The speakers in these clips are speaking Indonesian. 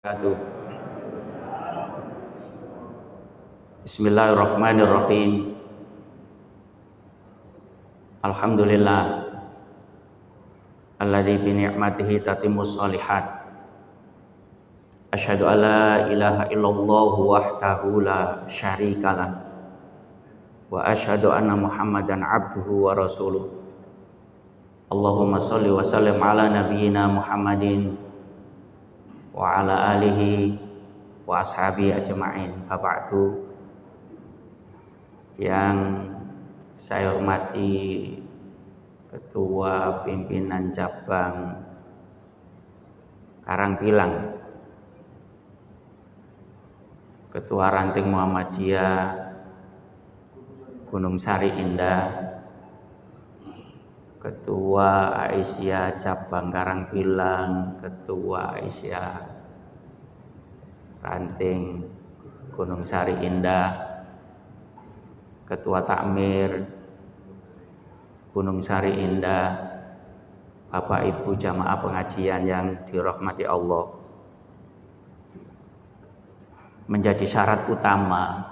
Wabarakatuh. Bismillahirrahmanirrahim. Alhamdulillah alladzi bi ni'matihi tatimmus shalihat. Asyhadu an la ilaha illallah wahdahu la syarikalah wa asyhadu anna Muhammadan abduhu wa rasuluh. Allahumma shalli wa sallim ala nabiyyina Muhammadin wa ala alihi wa ashabi ajma'in. Ba'du. Yang saya hormati Ketua Pimpinan Cabang Karangpilang, Ketua Ranting Muhammadiyah Gunung Sari Indah, Ketua Aisyah Cabang Karangpilang, Ketua Aisyah Ranting Gunung Sari Indah, Ketua Takmir Gunung Sari Indah, Bapak Ibu jamaah pengajian yang dirahmati Allah. Menjadi syarat utama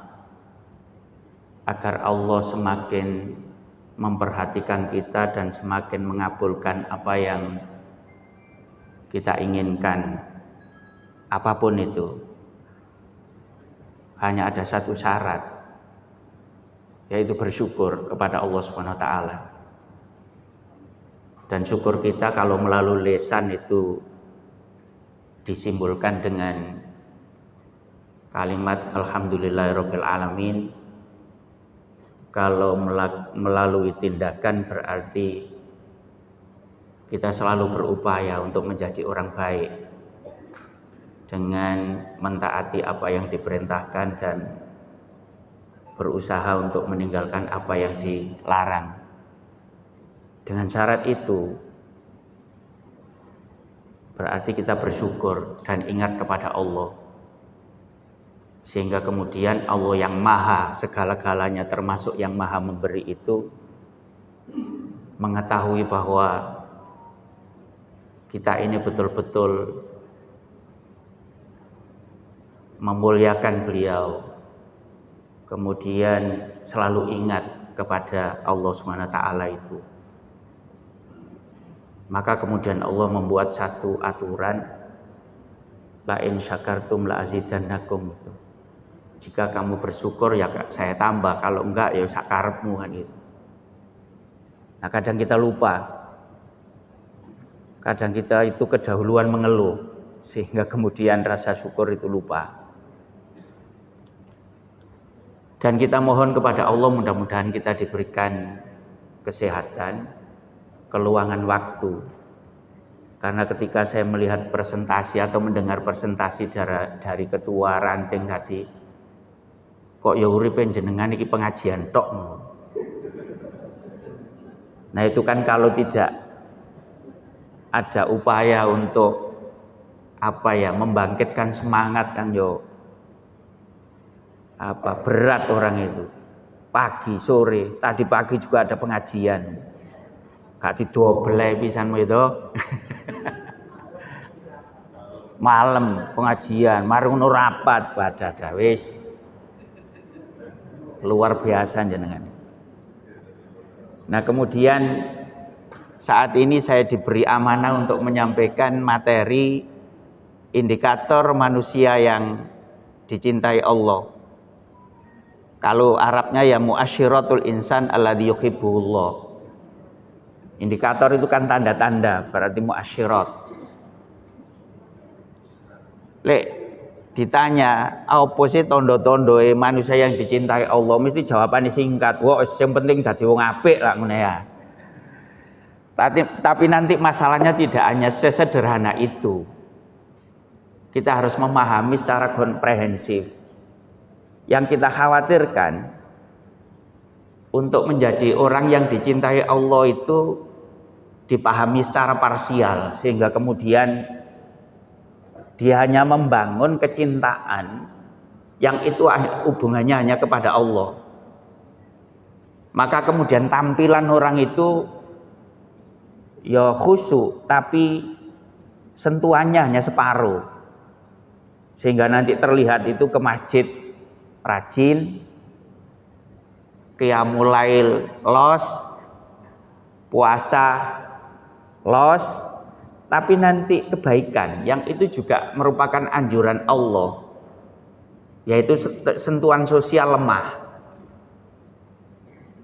agar Allah semakin memperhatikan kita dan semakin mengabulkan apa yang kita inginkan, apapun itu, hanya ada satu syarat, yaitu bersyukur kepada Allah Subhanahu wa taala. Dan syukur kita kalau melalui lisan itu disimbolkan dengan kalimat alhamdulillahirabbil alamin. Kalau melalui tindakan berarti kita selalu berupaya untuk menjadi orang baik dengan mentaati apa yang diperintahkan dan berusaha untuk meninggalkan apa yang dilarang. Dengan syarat itu berarti kita bersyukur dan ingat kepada Allah, sehingga kemudian Allah yang maha segala-galanya termasuk yang maha memberi itu mengetahui bahwa kita ini betul-betul memuliakan beliau, kemudian selalu ingat kepada Allah Subhanahu wa taala itu. Maka kemudian Allah membuat satu aturan, la in syakartum la azidannakum itu. Jika kamu bersyukur ya saya tambah, kalau enggak ya sakarepmu kan gitu. Nah, kadang kita lupa. Kadang kita itu kedahuluan mengeluh sehingga kemudian rasa syukur itu lupa. Dan kita mohon kepada Allah mudah-mudahan kita diberikan kesehatan, keluangan waktu. Karena ketika saya melihat presentasi atau mendengar presentasi dari Ketua Ranting tadi, kok ya uripe jenengan iki pengajian tok. Nah, itu kan kalau tidak ada upaya untuk membangkitkan semangat kan yo berat orang itu. Pagi, sore, tadi pagi juga ada pengajian. Gak didobel pisan itu. Malam pengajian, marung rapat pada wis. Luar biasa jenengan. Nah, kemudian saat ini saya diberi amanah untuk menyampaikan materi indikator manusia yang dicintai Allah. Kalau Arabnya ya muasyiratul insan alladzi yuhibbullah. Indikator itu kan tanda-tanda, berarti muasyirat. Lek ditanya apa sih tondo-tondo manusia yang dicintai Allah, mesti jawabannya singkat. Wah, yang penting dadi wong apik lah ngono ya. Tapi nanti masalahnya tidak hanya sesederhana itu. Kita harus memahami secara komprehensif. Yang kita khawatirkan untuk menjadi orang yang dicintai Allah itu dipahami secara parsial, sehingga kemudian dia hanya membangun kecintaan yang itu hubungannya hanya kepada Allah. Maka kemudian tampilan orang itu ya khusyuk, tapi sentuhannya hanya separuh. Sehingga nanti terlihat itu ke masjid rajin, qiyamul lail los, puasa los, tapi nanti kebaikan yang itu juga merupakan anjuran Allah, yaitu sentuhan sosial lemah.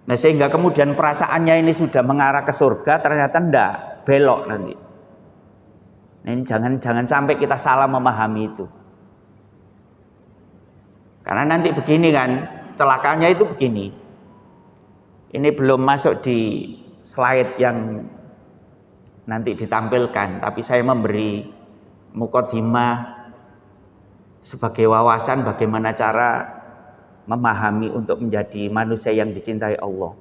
Nah, sehingga kemudian perasaannya ini sudah mengarah ke surga, ternyata ndak, belok nanti. Nah, ini jangan sampai kita salah memahami itu. Karena nanti begini kan, celakanya itu begini. Ini belum masuk di slide yang nanti ditampilkan, tapi saya memberi mukadimah sebagai wawasan bagaimana cara memahami untuk menjadi manusia yang dicintai Allah.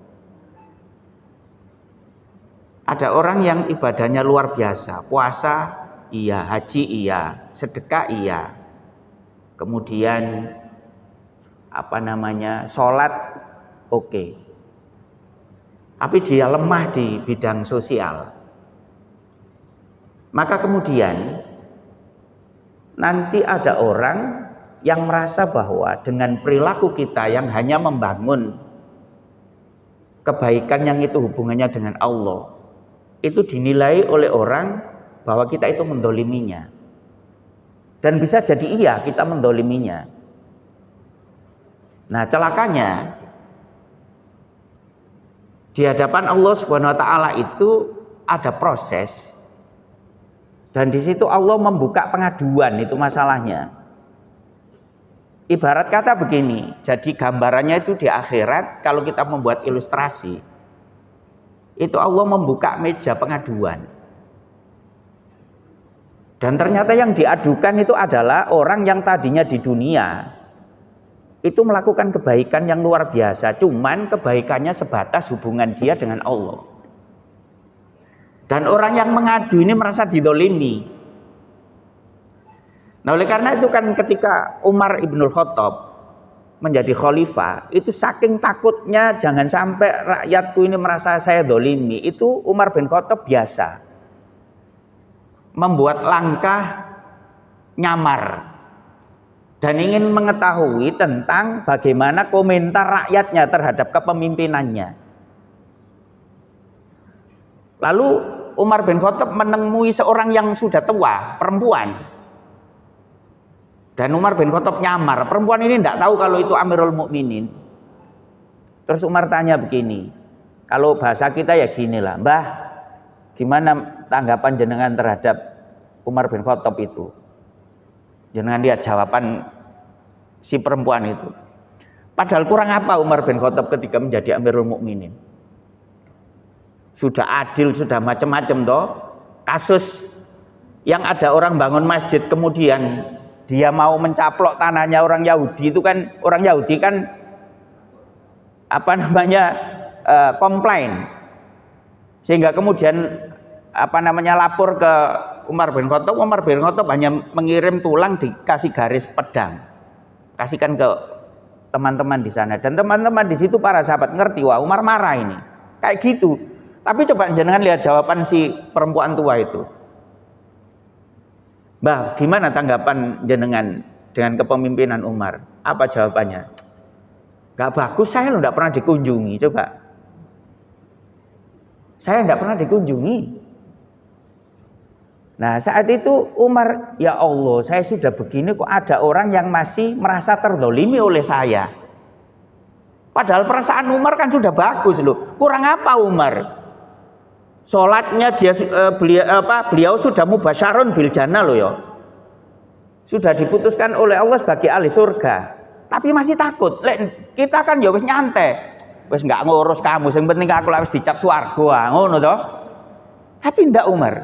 Ada orang yang ibadahnya luar biasa, puasa iya, haji iya, sedekah iya, kemudian sholat oke. Tapi dia lemah di bidang sosial. Maka kemudian nanti ada orang yang merasa bahwa dengan perilaku kita yang hanya membangun kebaikan yang itu hubungannya dengan Allah, itu dinilai oleh orang bahwa kita itu mendoliminya. Dan bisa jadi iya kita mendoliminya. Nah, celakanya di hadapan Allah Subhanahu wa taala itu ada proses, dan di situ Allah membuka pengaduan, itu masalahnya. Ibarat kata begini, jadi gambarannya itu di akhirat kalau kita membuat ilustrasi, itu Allah membuka meja pengaduan. Dan ternyata yang diadukan itu adalah orang yang tadinya di dunia itu melakukan kebaikan yang luar biasa, cuman kebaikannya sebatas hubungan dia dengan Allah. Dan orang yang mengadu ini merasa didolimi. Nah, oleh karena itu kan ketika Umar Ibnul Khattab menjadi khalifah, itu saking takutnya jangan sampai rakyatku ini merasa saya dolimi, itu Umar bin Khattab biasa membuat langkah nyamar dan ingin mengetahui tentang bagaimana komentar rakyatnya terhadap kepemimpinannya. Lalu Umar bin Khattab menemui seorang yang sudah tua, perempuan. Dan Umar bin Khattab nyamar. Perempuan ini tidak tahu kalau itu Amirul Mukminin. Terus Umar tanya begini, kalau bahasa kita ya gini lah, Mbah, gimana tanggapan jenengan terhadap Umar bin Khattab itu? Jangan lihat jawaban si perempuan itu. Padahal kurang apa Umar bin Khattab ketika menjadi Amirul Mukminin? Sudah adil, sudah macam-macam toh. Kasus yang ada orang bangun masjid kemudian dia mau mencaplok tanahnya orang Yahudi, itu kan orang Yahudi kan komplain. Sehingga kemudian lapor ke Umar bin Khattab. Umar bin Khattab hanya mengirim tulang dikasih garis pedang, kasihkan ke teman-teman di sana, dan teman-teman di situ para sahabat ngerti, wah Umar marah ini kayak gitu. Tapi coba jangan lihat jawaban si perempuan tua itu, Mbah, gimana tanggapan jenengan dengan kepemimpinan Umar? Apa jawabannya? Gak bagus, saya lo tidak pernah dikunjungi. Coba, saya tidak pernah dikunjungi. Nah, saat itu Umar, ya Allah, saya sudah begini kok ada orang yang masih merasa terdolimi oleh saya. Padahal perasaan Umar kan sudah bagus loh. Kurang apa Umar? Sholatnya beliau sudah mubasyarun bil jannah loh ya. Sudah diputuskan oleh Allah sebagai ahli surga. Tapi masih takut. Kita kan ya wis nyantai. Wis enggak ngurus kamu, yang penting aku wis dicap swarga, ngono toh. Tapi ndak Umar.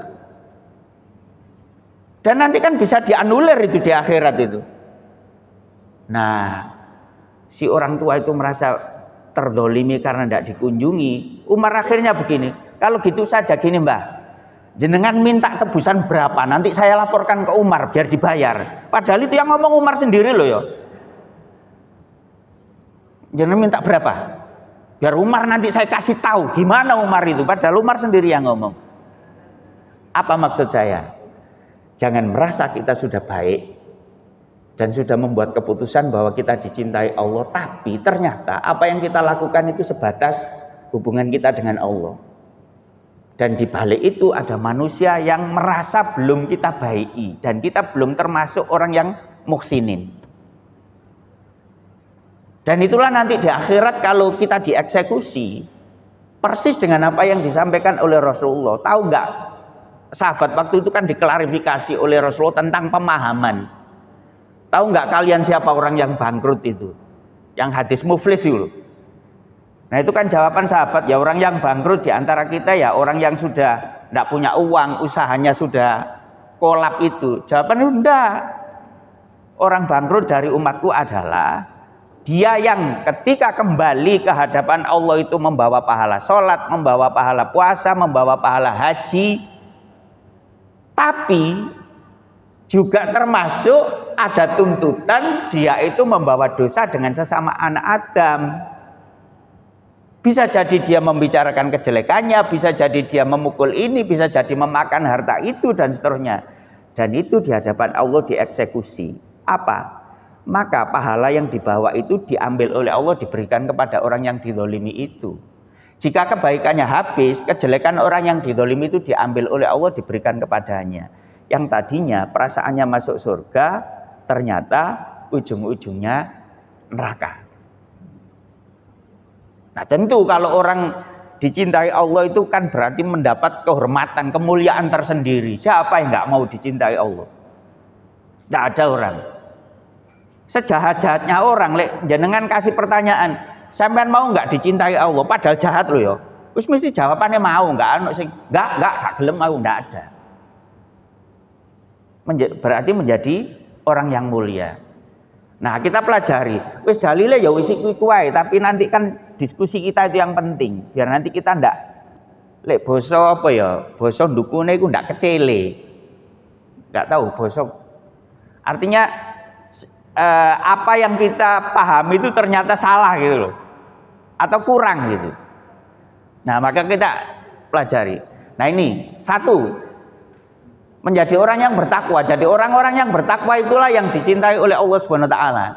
Dan nanti kan bisa dianulir itu di akhirat itu. Nah, si orang tua itu merasa terdolimi karena tidak dikunjungi. Umar akhirnya begini, kalau gitu saja gini Mbah, jenengan minta tebusan berapa, nanti saya laporkan ke Umar biar dibayar. Padahal itu yang ngomong Umar sendiri loh ya. Jenengan minta berapa, biar Umar nanti saya kasih tahu gimana Umar itu. Padahal Umar sendiri yang ngomong. Apa maksud saya? Jangan merasa kita sudah baik, dan sudah membuat keputusan bahwa kita dicintai Allah, tapi ternyata apa yang kita lakukan itu sebatas hubungan kita dengan Allah. Dan di balik itu ada manusia yang merasa belum kita baiki dan kita belum termasuk orang yang muhsinin. Dan itulah nanti di akhirat kalau kita dieksekusi persis dengan apa yang disampaikan oleh Rasulullah. Tahu nggak? Sahabat waktu itu kan diklarifikasi oleh Rasulullah tentang pemahaman. Tahu nggak kalian siapa orang yang bangkrut itu? Yang hadis muflis itu. Nah itu kan jawaban sahabat, ya orang yang bangkrut di antara kita ya orang yang sudah tidak punya uang, usahanya sudah kolap itu. Jawabannya enggak. Orang bangkrut dari umatku adalah dia yang ketika kembali ke hadapan Allah itu membawa pahala sholat, membawa pahala puasa, membawa pahala haji, tapi juga termasuk ada tuntutan dia itu membawa dosa dengan sesama anak Adam. Bisa jadi dia membicarakan kejelekannya, bisa jadi dia memukul ini, bisa jadi memakan harta itu dan seterusnya. Dan itu di hadapan Allah dieksekusi. Apa? Maka pahala yang dibawa itu diambil oleh Allah, diberikan kepada orang yang dizalimi itu. Jika kebaikannya habis, kejelekan orang yang dizalimi itu diambil oleh Allah, diberikan kepadanya. Yang tadinya perasaannya masuk surga, ternyata ujung-ujungnya neraka. Nah tentu kalau orang dicintai Allah itu kan berarti mendapat kehormatan, kemuliaan tersendiri. Siapa yang nggak mau dicintai Allah? Tidak ada orang. Sejahat-jahatnya orang, jenengan kasih pertanyaan, sampean mau nggak dicintai Allah? Padahal jahat loh ya. Terus mesti jawabannya mau, nggak gelem mau, nggak ada. Berarti menjadi orang yang mulia. Nah kita pelajari, wis dalile ya wis iku wae, tapi nanti kan diskusi kita itu yang penting, biar nanti kita ndak lek basa apa ya, basa ndukune iku ndak kecele. Nggak tahu basa. Artinya apa yang kita pahami itu ternyata salah gitu loh. Atau kurang gitu. Nah, maka kita pelajari. Nah, ini satu, menjadi orang yang bertakwa. Jadi orang-orang yang bertakwa itulah yang dicintai oleh Allah Subhanahu wa taala.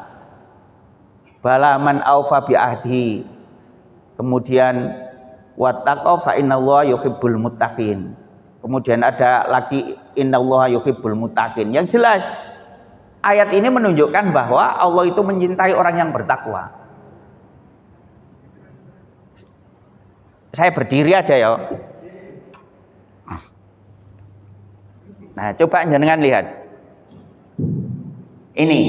Bala man aufa bi ahdi. Kemudian wattaqau fa innallaha yuhibbul muttaqin. Kemudian ada lagi innallaha yuhibbul muttaqin. Yang jelas ayat ini menunjukkan bahwa Allah itu mencintai orang yang bertakwa. Saya berdiri aja ya. Nah, coba jenengan lihat. Ini.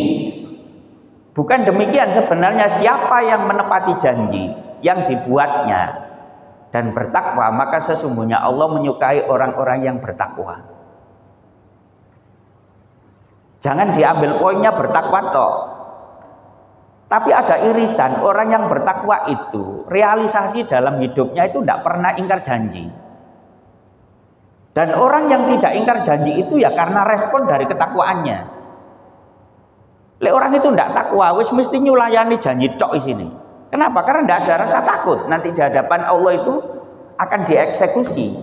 Bukan demikian sebenarnya siapa yang menepati janji yang dibuatnya dan bertakwa, maka sesungguhnya Allah menyukai orang-orang yang bertakwa. Jangan diambil poinnya bertakwa toh. Tapi ada irisan, orang yang bertakwa itu realisasi dalam hidupnya itu tidak pernah ingkar janji. Dan orang yang tidak ingkar janji itu ya karena respon dari ketakwaannya. Orang itu tidak takwa, wis mesti nyulayani janji tok di sini. Kenapa? Karena tidak ada rasa takut. Nanti di hadapan Allah itu akan dieksekusi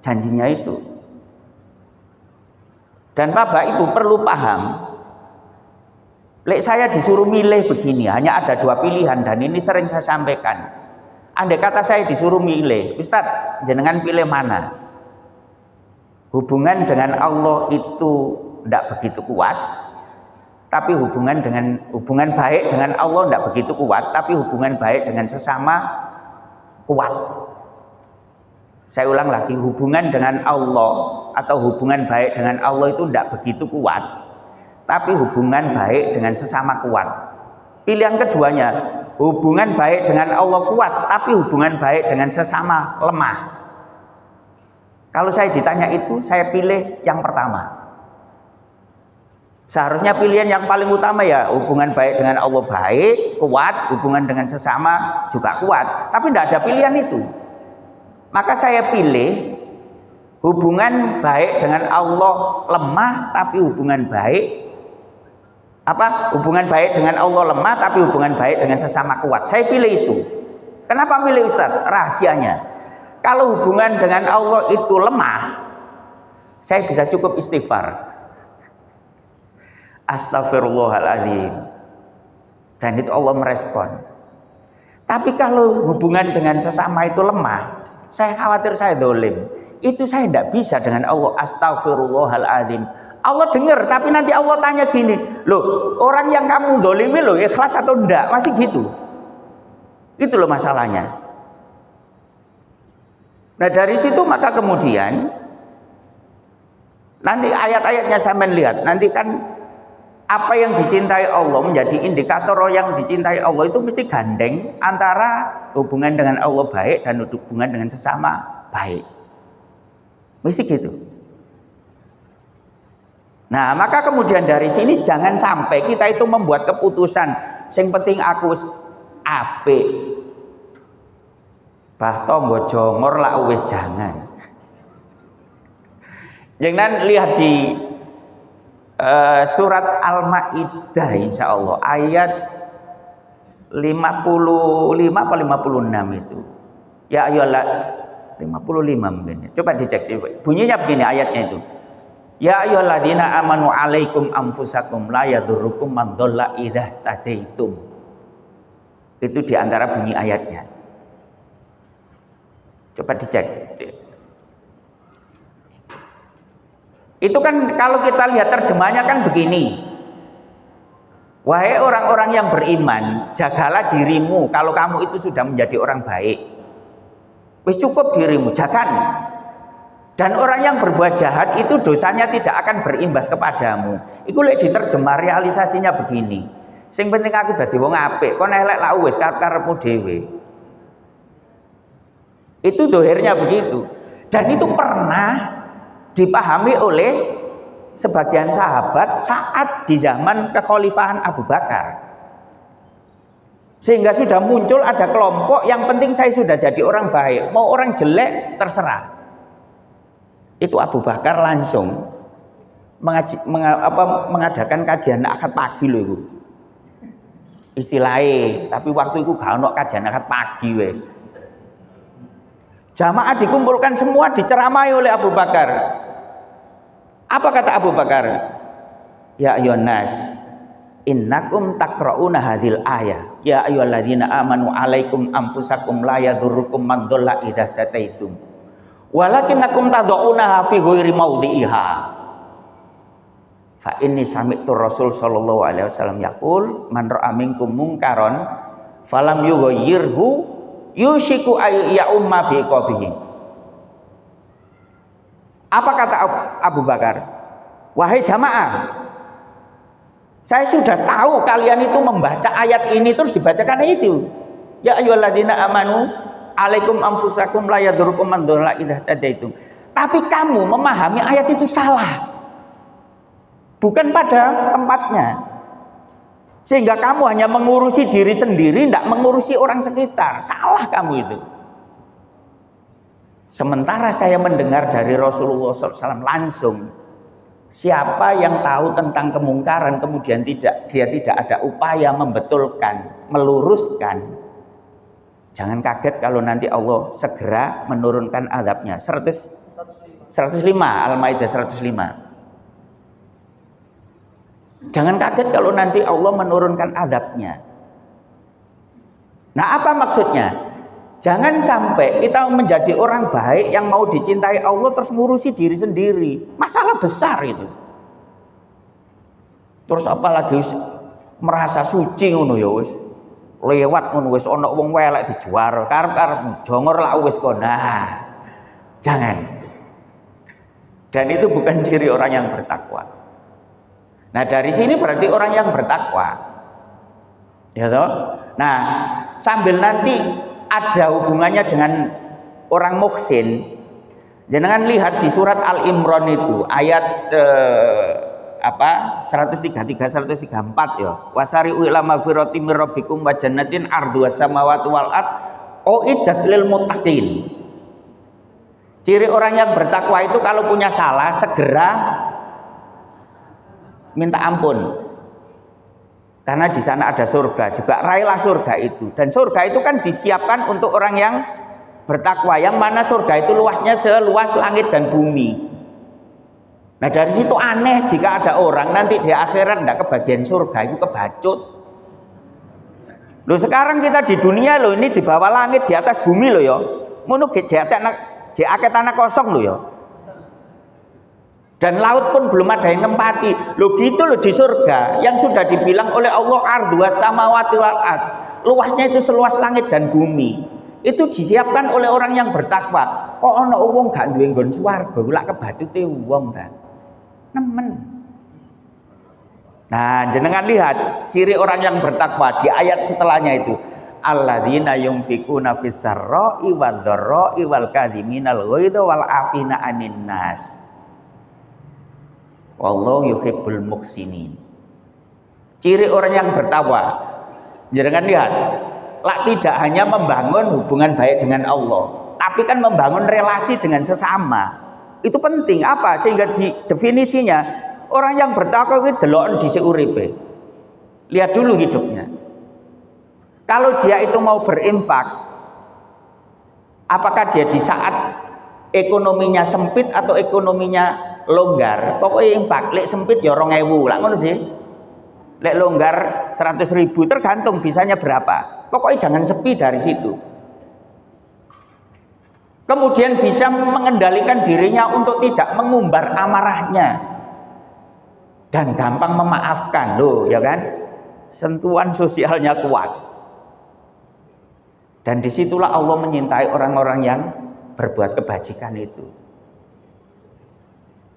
janjinya itu. Dan Bapak Ibu perlu paham, saya disuruh milih begini, hanya ada dua pilihan dan ini sering saya sampaikan. Andai kata saya disuruh milih, Ustadz, jenengan pilih mana? Hubungan dengan Allah itu tidak begitu kuat, tapi hubungan baik dengan Allah tidak begitu kuat, tapi hubungan baik dengan sesama kuat. Saya ulang lagi, hubungan dengan Allah atau hubungan baik dengan Allah itu tidak begitu kuat, tapi hubungan baik dengan sesama kuat. Pilihan keduanya, hubungan baik dengan Allah kuat, tapi hubungan baik dengan sesama lemah. Kalau saya ditanya itu, saya pilih yang pertama. Seharusnya pilihan yang paling utama ya hubungan baik dengan Allah baik, kuat, hubungan dengan sesama juga kuat. Tapi tidak ada pilihan itu. Maka saya pilih hubungan baik dengan Allah lemah, tapi hubungan baik dengan Allah lemah, tapi hubungan baik dengan sesama kuat. Saya pilih itu. Kenapa pilih Ustaz? Rahasianya. Kalau hubungan dengan Allah itu lemah, saya bisa cukup istighfar. Astagfirullahaladzim. Dan itu Allah merespon. Tapi kalau hubungan dengan sesama itu lemah, saya khawatir saya dolim. Itu saya tidak bisa dengan Allah. Astagfirullahaladzim. Allah dengar, tapi nanti Allah tanya gini, loh orang yang kamu dolimi loh ikhlas atau enggak? Masih gitu. Itu loh masalahnya. Nah dari situ maka kemudian nanti ayat-ayatnya saya melihat, nanti kan apa yang dicintai Allah menjadi indikator yang dicintai Allah itu mesti gandeng antara hubungan dengan Allah baik dan hubungan dengan sesama baik. Mesti gitu. Nah, maka kemudian dari sini jangan sampai kita itu membuat keputusan sing penting aku apik. Bah tonggo jongor lah wis jangan. Jangan lihat di surat Al-Maidah insyaallah ayat 55 atau 56 itu. Ya ayolah 55 mungkin. Coba dicek. Bunyinya begini ayatnya itu. Ya ayyuhalladzina amanu alaikum anfusakum la yadurrukum man dhalla idza tadaitum. Itu diantara bunyi ayatnya. Coba dicek. Itu kan kalau kita lihat terjemahnya kan begini. Wahai orang-orang yang beriman, jagalah dirimu kalau kamu itu sudah menjadi orang baik. Wis cukup dirimu, jangan. Dan orang yang berbuat jahat itu dosanya tidak akan berimbas kepadamu. Iku lek diterjemah realisasinya begini. Sing penting aku dadi wong apik, kon elek lak wis karepmu dhewe. Itu dohirnya begitu. Dan itu pernah dipahami oleh sebagian sahabat saat di zaman kekhalifahan Abu Bakar. Sehingga sudah muncul ada kelompok yang penting saya sudah jadi orang baik, mau orang jelek terserah. Itu Abu Bakar langsung mengadakan kajian akad pagi loh itu. Istilahnya, tapi waktu itu gak ono kajian akad pagi wes. Jamaah dikumpulkan semua diceramai oleh Abu Bakar. Apa kata Abu Bakar? Ya ayyuhannas, innakum taqra'una hadhil ayah. Ya ayyuhalladzina amanu alaikum anfusakum la yadurrukum man dhalla idza tataitum. Walakinnakum tad'unaha fi ghairi mawdhi'iha. Fa inni sami'tu Rasul sallallahu alaihi wasallam yaqul man ra'a minkum munkaron falam yughayyirhu yushiku ay ya'umma bi qabihi. Apa kata Abu Bakar? Wahai jamaah, saya sudah tahu kalian itu membaca ayat ini terus dibacakan itu. Ya ayyuhalladzina amanu alaikum anfusakum la yadurrukum man dhalla idza tadaitum. Tapi kamu memahami ayat itu salah. Bukan pada tempatnya. Sehingga kamu hanya mengurusi diri sendiri, tidak mengurusi orang sekitar. Salah kamu itu. Sementara saya mendengar dari Rasulullah SAW langsung, siapa yang tahu tentang kemungkaran kemudian dia tidak ada upaya membetulkan, meluruskan, jangan kaget kalau nanti Allah segera menurunkan azabnya. 105 Al-Maidah 105. Jangan kaget kalau nanti Allah menurunkan azabnya. Nah, apa maksudnya? Jangan sampai kita menjadi orang baik yang mau dicintai Allah terus ngurusi diri sendiri. Masalah besar itu. Terus apalagi merasa suci ngono ya wis. Lewat ngono wis ana wong welek dijuar, karep-karep jongor lak wis kok. Nah, jangan. Dan itu bukan ciri orang yang bertakwa. Nah, dari sini berarti orang yang bertakwa. Ya toh? Nah, sambil nanti ada hubungannya dengan orang muhsin. Jangan lihat di surat Al-Imran itu ayat 133 134 ya. Wasari'u ila magfiratin mir rabbikum wa jannatin arduha samawati wal ard uiddat lil muttaqin. Ciri orang yang bertakwa itu kalau punya salah segera minta ampun. Karena di sana ada surga juga, raihlah surga itu. Dan surga itu kan disiapkan untuk orang yang bertakwa, yang mana surga itu luasnya seluas langit dan bumi. Nah dari situ aneh jika ada orang nanti di akhirat tidak kebagian surga, itu kebacut. Loh sekarang kita di dunia loh, ini di bawah langit, di atas bumi loh ya. Ngono akeh tanah kosong loh ya. Dan laut pun belum ada yang nempati. Loh gitu loh di surga yang sudah dibilang oleh Allah arduas samawati wal ard. Luasnya itu seluas langit dan bumi. Itu disiapkan oleh orang yang bertakwa. Kok ana wong gak duwe nggon swarga, lak kebacute wong ta. Nemen. Nah, jenengan lihat ciri orang yang bertakwa di ayat setelahnya itu. Alladzina yunfikuna fis sarra'i wadh-dharra'i wal kadhiminal ghaidha wal 'afina 'anil nas. Wallahu yuhibbul muhsinin. Ciri orang yang bertakwa. Jangan lihat, lak tidak hanya membangun hubungan baik dengan Allah, tapi kan membangun relasi dengan sesama. Itu penting apa? Sehingga di definisinya orang yang bertakwa itu delok dhisik uripe. Lihat dulu hidupnya. Kalau dia itu mau berinfak, apakah dia di saat ekonominya sempit atau ekonominya longgar? Pokoknya infak, lek sempit ya 2.000, lah ngono sih. Lek longgar 100.000, tergantung bisanya berapa. Pokoknya jangan sepi dari situ. Kemudian bisa mengendalikan dirinya untuk tidak mengumbar amarahnya dan gampang memaafkan, loh ya kan? Sentuhan sosialnya kuat. Dan disitulah Allah menyintai orang-orang yang berbuat kebajikan itu.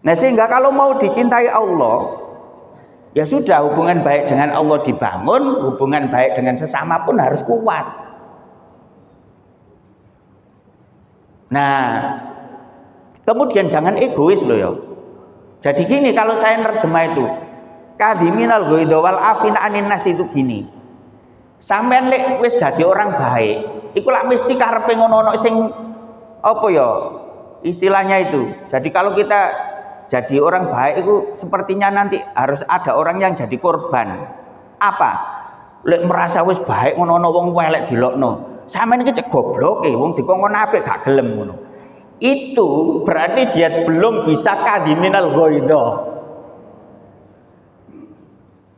Nah sehingga kalau mau dicintai Allah, ya sudah, hubungan baik dengan Allah dibangun, hubungan baik dengan sesama pun harus kuat. Nah, kemudian jangan egois loh ya. Jadi gini, kalau saya nerjemah itu, kadhiminal ghaidha wal 'afina 'anil nas itu gini. Sampeyan lek wis jadi orang baik, iku lak mesti karepe ngono-ono sing apa ya? Istilahnya itu. Jadi kalau kita jadi orang baik itu sepertinya nanti harus ada orang yang jadi korban. Apa? Lek merasa wis baik ngono-ono wong welek dilokno. Sampeyan iki cek gobloke wong dikongkon apik gak gelem ngono. Itu berarti dia belum bisa kadhiminal ghaidha.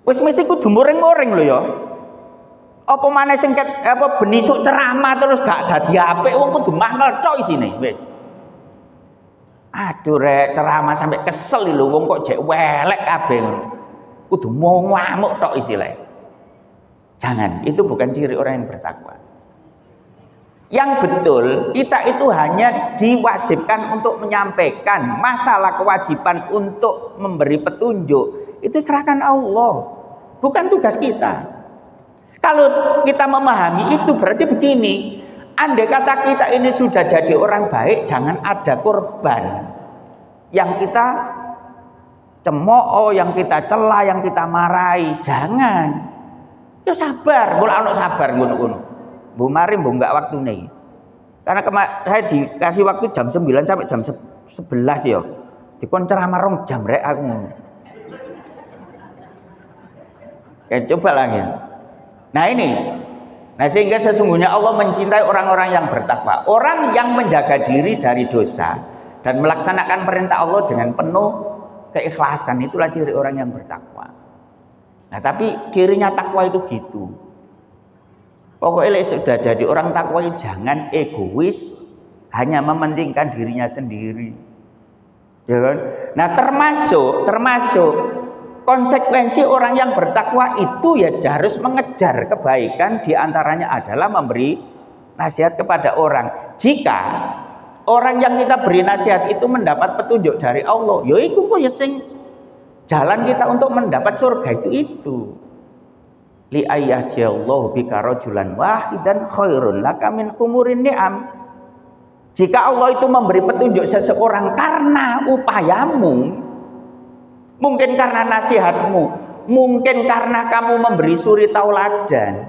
Wis mesti kudu muring-muring lho ya. Apa maneh sing apa benisuk ceramah terus gak dadi apik wong kudu mangkel tok isine wis. Aduh rek ceramah sampai kesel lho wong kok jek welek kabeh ngono. Kudu mau ngamuk tok istilahnya. Jangan, itu bukan ciri orang yang bertakwa. Yang betul, kita itu hanya diwajibkan untuk menyampaikan. Masalah kewajiban untuk memberi petunjuk itu serahkan Allah, bukan tugas kita. Kalau kita memahami itu berarti begini, andai kata kita ini sudah jadi orang baik, jangan ada korban yang kita cemooh, yang kita cela, yang kita marahi. Jangan. Ya sabar, mulai anak sabar ngono-ngono. Bu mari bu enggak waktu nih. Karena saya dikasih waktu jam 9 sampai jam 11 ya. Dikon ceramah rong jam rek aku ngono. Ya coba lagi. Nah ini. Nah sehingga sesungguhnya Allah mencintai orang-orang yang bertakwa, orang yang menjaga diri dari dosa dan melaksanakan perintah Allah dengan penuh keikhlasan, itulah ciri orang yang bertakwa. Nah tapi cirinya takwa itu gitu. Pokoknya sudah jadi orang takwa jangan egois, hanya mementingkan dirinya sendiri. Ya kan? Nah termasuk konsekuensi orang yang bertakwa itu ya harus mengejar kebaikan, diantaranya adalah memberi nasihat kepada orang. Jika orang yang kita beri nasihat itu mendapat petunjuk dari Allah, ya iku kok ya sing jalan kita untuk mendapat surga itu. Li ayyahdiyallahu bika rajulan wahidan khairun laka min humurin ni'am. Jika Allah itu memberi petunjuk seseorang karena upayamu, mungkin karena nasihatmu, mungkin karena kamu memberi suri tauladan,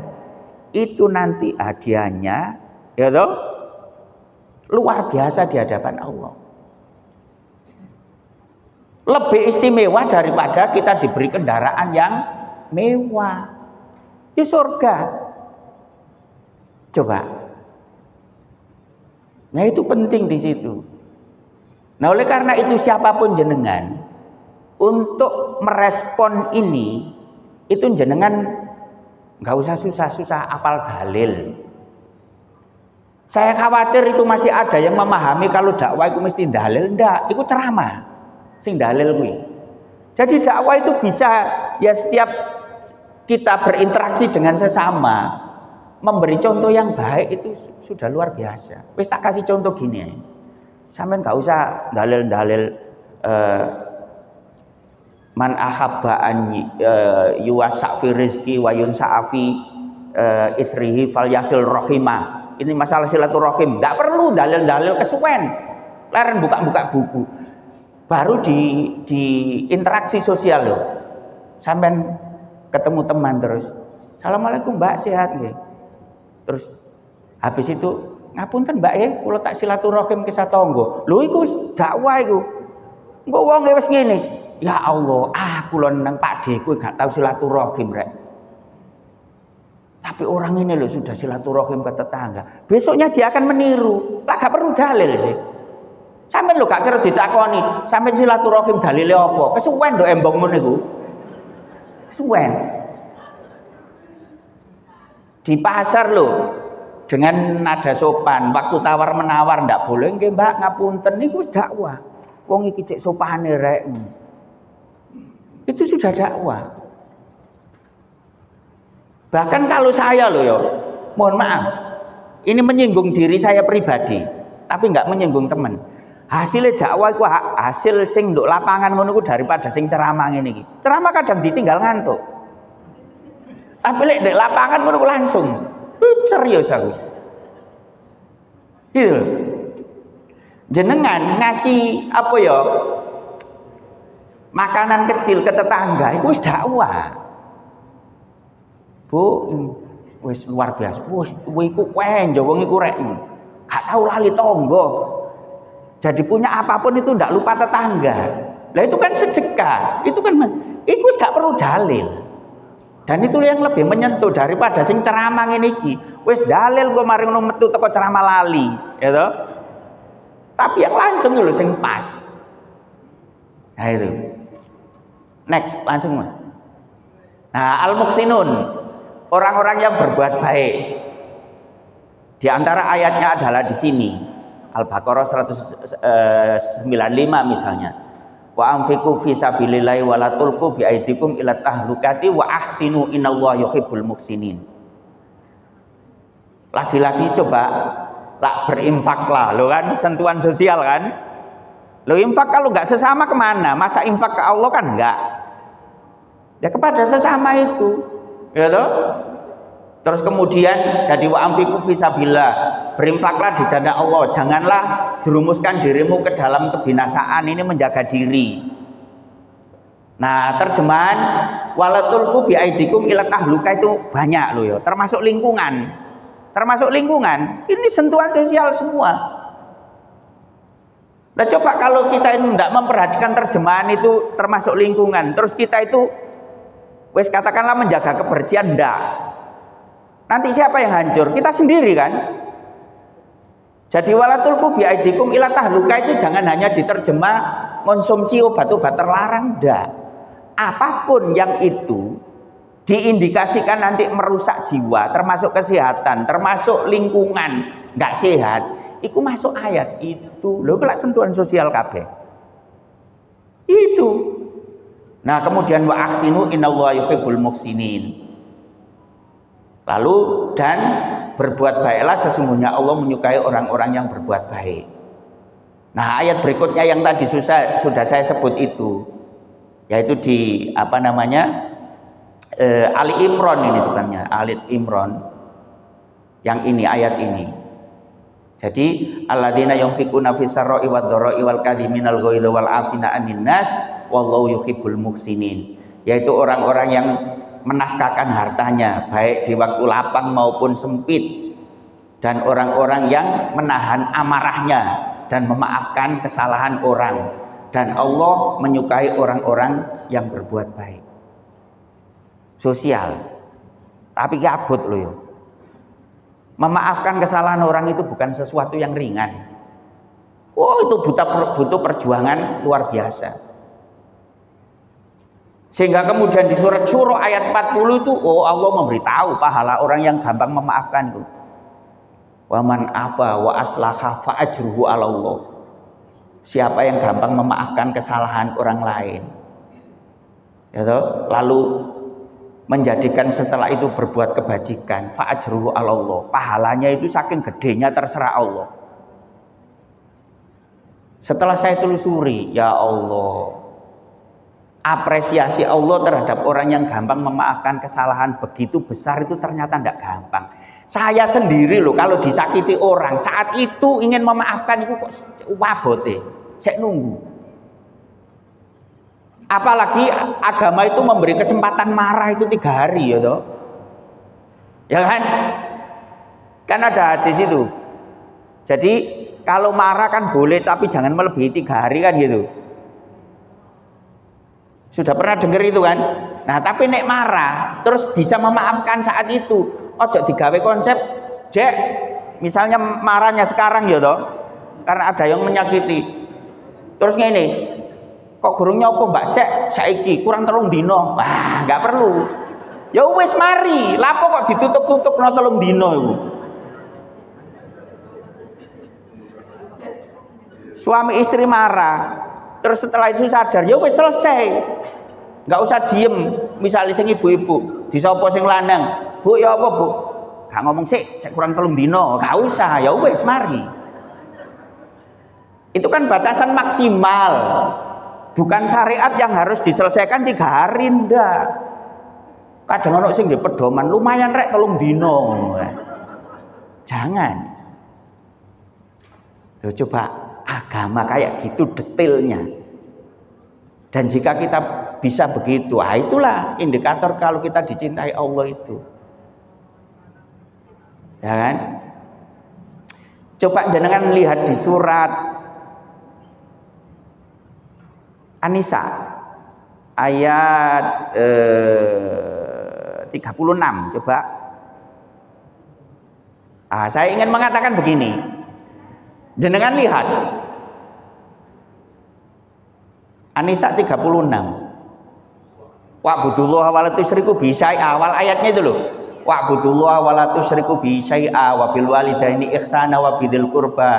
itu nanti hadiahnya ya toh luar biasa di hadapan Allah. Lebih istimewa daripada kita diberi kendaraan yang mewah di surga. Coba. Nah itu penting di situ. Nah oleh karena itu siapapun jenengan, untuk merespon ini itu jenengan nggak usah susah-susah apal dalil. Saya khawatir itu masih ada yang memahami kalau dakwah itu mesti dalil. Ndak, itu ceramah sing dalil kuwi. Jadi dakwah itu bisa ya setiap kita berinteraksi dengan sesama, memberi contoh yang baik itu sudah luar biasa. Wis tak kasih contoh gini. Sampeyan nggak usah dalil-dalil man ahabba an yuwasa fi rizqi wa yunsa fi ithrihi falyasil rahimah. Ini masalah silaturahim. Enggak perlu dalil-dalil kesuwen. Leren buka-buka buku. Baru di interaksi sosial loh. Sampean ketemu teman terus. Assalamualaikum Mbak, sehat nggih? Terus habis itu ngapunten Mbak ya, kula tak silaturahim ke satangga. Lho iku dakwah iku. Engko wong wis ngene. Ya Allah, aku lho nang Pak D kuwi gak tau silaturahim rek. Tapi orang ini loh sudah silaturahim ke tetangga. Besoknya dia akan meniru. Lah gak perlu dalil sih. Sampeyan lho gak kira ditakoni, sampeyan silaturahim dalile apa? Kesuwen nduk embongmu niku. Kesuwen. Di pasar loh dengan nada sopan, waktu tawar menawar ndak boleh nggih Mbak ngapunten niku dakwah. Wong iki cek sopane rek. Itu sudah dakwah. Bahkan kalau saya loh ya, mohon maaf, ini menyinggung diri saya pribadi, tapi nggak menyinggung teman. Hasilnya dakwah itu hasil sing nduk lapangan ngono ku daripada sing ceramah ngene iki. Ceramah kadang ditinggal ngantuk. Tapi lek ndek lapangan ngono ku langsung. Serius aku. Gitu. Jenengan ngasih apa ya? Makanan kecil ke tetangga itu wis dakwah. Bu, wis luar biasa. Wis iku wenjo wong iku rek. Gak tau lali tangga. Jadi punya apapun itu ndak lupa tetangga. Lah itu kan sedekah. Itu kan iku wis gak perlu dalil. Dan itu yang lebih menyentuh daripada sing ceramah ngene iki. Wis dalil kok mari ngono metu teko ceramah lali, ya toh? Tapi yang langsung lho sing pas. Nah itu. Next, langsung. Nah, al-muhsinun, orang-orang yang berbuat baik. Di antara ayatnya adalah di sini. Al-Baqarah 195 misalnya. Wa anfiqu fi sabilillahi wa la tulqu bi aidikum ila tahlukati wa ahsinu innallaha yuhibbul muhsinin. Lagi-lagi coba berinfaklah, lo kan sentuhan sosial kan. Lo infak kalau nggak sesama kemana? Masa infak ke Allah kan enggak? Ya kepada sesama itu, ya toh? Terus kemudian jadi wa anfiqu fi sabilillah, berinfaklah di jalan Allah, janganlah jerumuskan dirimu ke dalam kebinasaan, ini menjaga diri. Nah, terjemahan walatulku bi aidikum ila tahluka itu banyak loh ya, termasuk lingkungan. Termasuk lingkungan, ini sentuhan sosial semua. Nah coba kalau kita ini tidak memperhatikan terjemahan itu termasuk lingkungan, terus kita itu wes katakanlah menjaga kebersihan, enggak. Nanti siapa yang hancur? Kita sendiri kan. Jadi walatulku bi aidikum ila tahluka itu jangan hanya diterjemah konsumsi obat-obat terlarang, enggak. Apapun yang itu diindikasikan nanti merusak jiwa, termasuk kesehatan, termasuk lingkungan enggak sehat, itu masuk ayat itu. Lho kelak sentuhan sosial kabeh. Itu. Nah, kemudian wa ahsinu innallaha yuhibbul muhsinin. Lalu dan berbuat baiklah sesungguhnya Allah menyukai orang-orang yang berbuat baik. Nah, ayat berikutnya yang tadi sudah saya sebut itu, yaitu di apa namanya? Ali Imran ini sebenarnya, Ali Imran yang ini ayat ini. Jadi alladzina yunfiquna fis sarra'i wad dharra'i wal kadhiminal ghaidha wal 'afina 'anil nas wallahu yuhibbul muhsinin, yaitu orang-orang yang menafkahkan hartanya baik di waktu lapang maupun sempit, dan orang-orang yang menahan amarahnya dan memaafkan kesalahan orang, dan Allah menyukai orang-orang yang berbuat baik. Sosial, tapi kabut loh ya. Memaafkan kesalahan orang itu bukan sesuatu yang ringan. Oh, itu butuh perjuangan luar biasa. Sehingga kemudian di surat Syura ayat 40 itu, oh Allah memberitahu pahala orang yang gampang memaafkan itu. Wa man afa wa aslaha fa ajruhu 'ala Allah. Siapa yang gampang memaafkan kesalahan orang lain, ya toh, lalu menjadikan setelah itu berbuat kebajikan, fa ajruhu 'ala Allah. Pahalanya itu saking gedenya terserah Allah. Setelah saya telusuri, ya Allah, apresiasi Allah terhadap orang yang gampang memaafkan kesalahan begitu besar itu ternyata tidak gampang. Saya sendiri loh kalau disakiti orang saat itu ingin memaafkan itu kok wabote, cek nunggu. Apalagi agama itu memberi kesempatan marah itu 3 hari ya toh. Ya kan? Kan ada hadis itu. Jadi kalau marah kan boleh tapi jangan melebihi 3 hari kan gitu. Sudah pernah dengar itu kan? Nah tapi nek marah terus bisa memaafkan saat itu. Ojo digawe konsep Jek, misalnya marahnya sekarang ya toh, karena ada yang menyakiti. Terus ngene, kok gurung nyopo Mbak saiki kurang 3 dino. Wah, nggak perlu. Ya wis mari, lapo kok ditutup-tutup no 3 dino iku. Suami istri marah, terus setelah itu sadar, ya wis selesai. Nggak usah diem, misalnya sing ibu-ibu, disopo sing lanang. Bu ya apa bu? Gak ngomong sih, saya kurang 3 dino, gak usah, ya wes mari. Itu kan batasan maksimal, bukan syariat yang harus diselesaikan 3 hari ndak. Kadang ono sing di pedoman lumayan rek 3 dino. Jangan. Tuh, coba agama kayak gitu detailnya. Dan jika kita bisa begitu, itulah indikator kalau kita dicintai Allah itu. Ya kan? Coba jenengan lihat di surat An-Nisa ayat 36. Coba. Saya ingin mengatakan begini. Jenengan lihat An-Nisa 36. Wa'budullaha wa la tusyriku bihi syai'a, awal ayatnya itu loh. Wa'budullaha wa la tusyriku bihi syai'a wa bil walidaini ihsana wa bidzil qurba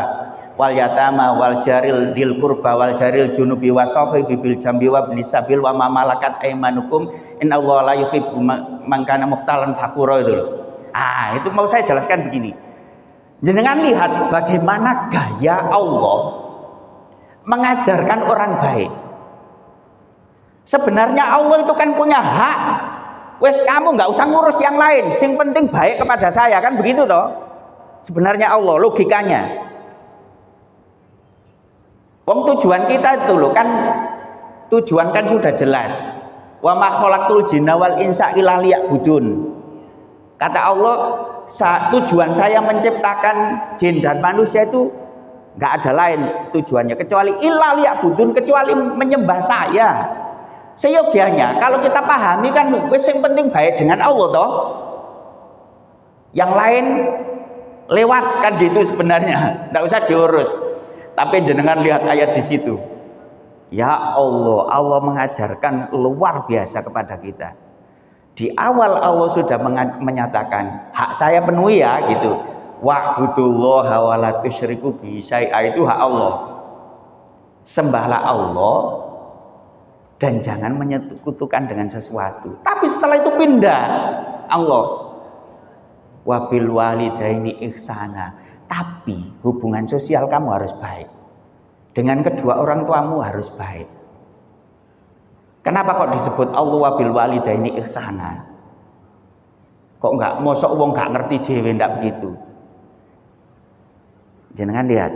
wal yatama wal jaril dzil qurba wal jaril junubi wasahibi bil jambi wa ibnis sabil wa ma malakat aymanukum innallaha la yuhibbu man kana mukhtalan fakhura itu loh. Itu mau saya jelaskan begini. Jenengan lihat bagaimana gaya Allah mengajarkan orang baik. Sebenarnya Allah itu kan punya hak. Wes kamu nggak usah ngurus yang lain, sing penting baik kepada saya, kan begitu toh? Sebenarnya Allah logikanya. Wong tujuan kita itu loh kan, tujuan kan sudah jelas. Wa ma khalaqtul jinna wal insa illa liya'budun. Kata Allah, tujuan saya menciptakan jin dan manusia itu nggak ada lain tujuannya kecuali illa liya'budun, kecuali menyembah saya. Seyogianya kalau kita pahami kan wis yang penting baik dengan Allah toh. Yang lain lewat kan gitu sebenarnya, enggak usah diurus. Tapi jenengan lihat ayat di situ. Ya Allah, Allah mengajarkan luar biasa kepada kita. Di awal Allah sudah menyatakan hak saya penuhi ya gitu. Wa'budullaha wa la tusyriku bihi syai'a, itu hak Allah. Sembahlah Allah dan jangan menyekutukan dengan sesuatu. Tapi setelah itu pindah Allah, wabil walidaini ihsana, tapi hubungan sosial kamu harus baik, dengan kedua orang tuamu harus baik. Kenapa kok disebut Allah wabil walidaini ihsana? Kok enggak mosok wong enggak ngerti dhewe ndak begitu? Jangan lihat,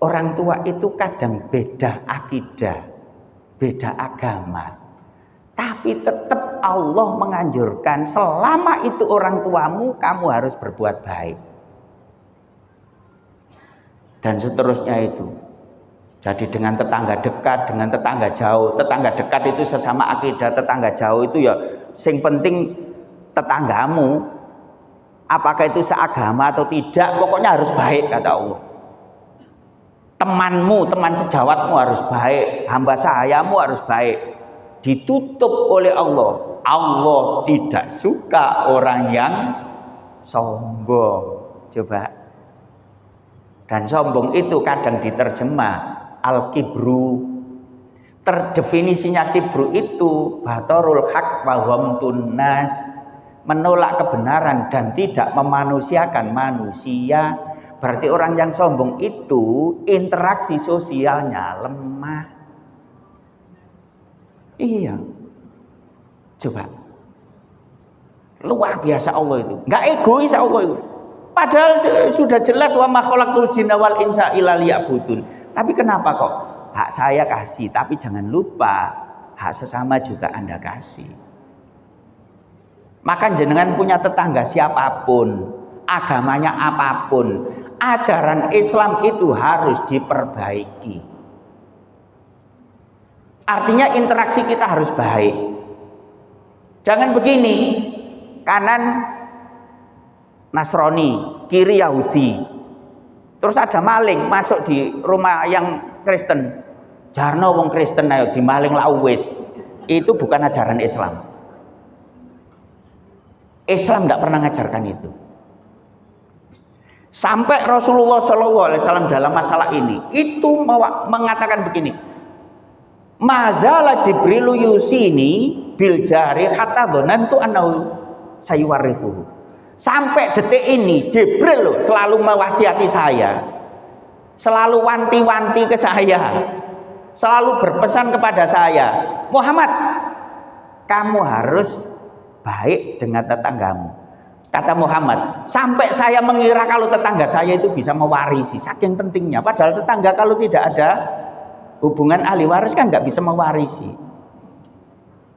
orang tua itu kadang beda akidah, beda agama, tapi tetap Allah menganjurkan selama itu orang tuamu kamu harus berbuat baik, dan seterusnya itu. Jadi dengan tetangga dekat, dengan tetangga jauh. Tetangga dekat itu sesama akidah, tetangga jauh itu ya sing penting tetanggamu, apakah itu seagama atau tidak, pokoknya harus baik kata Allah. Temanmu, teman sejawatmu harus baik, hamba sahayamu harus baik. ditutup oleh Allah. Allah tidak suka orang yang sombong. Coba. Dan sombong itu kadang diterjemah al-kibru. Terdefinisinya kibru itu batarul haq wa ghamtun nas, menolak kebenaran dan tidak memanusiakan manusia. Berarti orang yang sombong itu interaksi sosialnya lemah. Iya. Coba. Luar biasa Allah itu. Enggak egois Allah itu. Padahal sudah jelas wa ma khalaqtul jinna wal insa illa liya'budun. Tapi kenapa kok hak saya kasih, tapi jangan lupa hak sesama juga Anda kasih. Maka jenengan punya tetangga siapapun, agamanya apapun, ajaran Islam itu harus diperbaiki. Artinya interaksi kita harus baik. Jangan begini, kanan Nasrani, kiri Yahudi. Terus ada maling masuk di rumah yang Kristen. Jarno wong Kristen ayo dimaling lawes. Itu bukan ajaran Islam. Islam nggak pernah ngajarkan itu. Sampai Rasulullah SAW dalam masalah ini itu mengatakan begini, mazala Jibrilu yusini bil jari hatta dzanantu annahu sayuwarithu. Sampai detik ini Jibril selalu mewasiati saya, selalu wanti-wanti ke saya, selalu berpesan kepada saya, Muhammad, kamu harus baik dengan tetanggamu. Kata Muhammad, sampai saya mengira kalau tetangga saya itu bisa mewarisi, saking pentingnya. Padahal tetangga kalau tidak ada hubungan ahli waris kan nggak bisa mewarisi.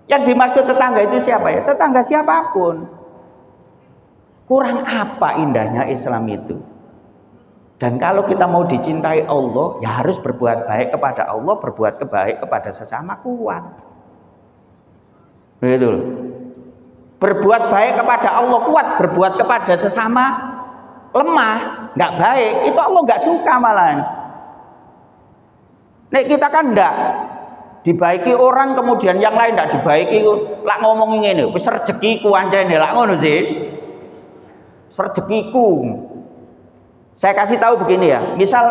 Yang dimaksud tetangga itu siapa ya? Tetangga siapapun. Kurang apa indahnya Islam itu? Dan kalau kita mau dicintai Allah, ya harus berbuat baik kepada Allah, berbuat kebaik kepada sesama, kuat. Begitu. Berbuat baik kepada Allah kuat, berbuat kepada sesama lemah, nggak baik, itu Allah nggak suka malahan. Nek kita kan enggak dibaiki orang kemudian yang lain enggak dibaiki, lak ngomong ngene, wis rezekiku ancene, lak ngono sih. Rezekiku. Saya kasih tahu begini ya, misal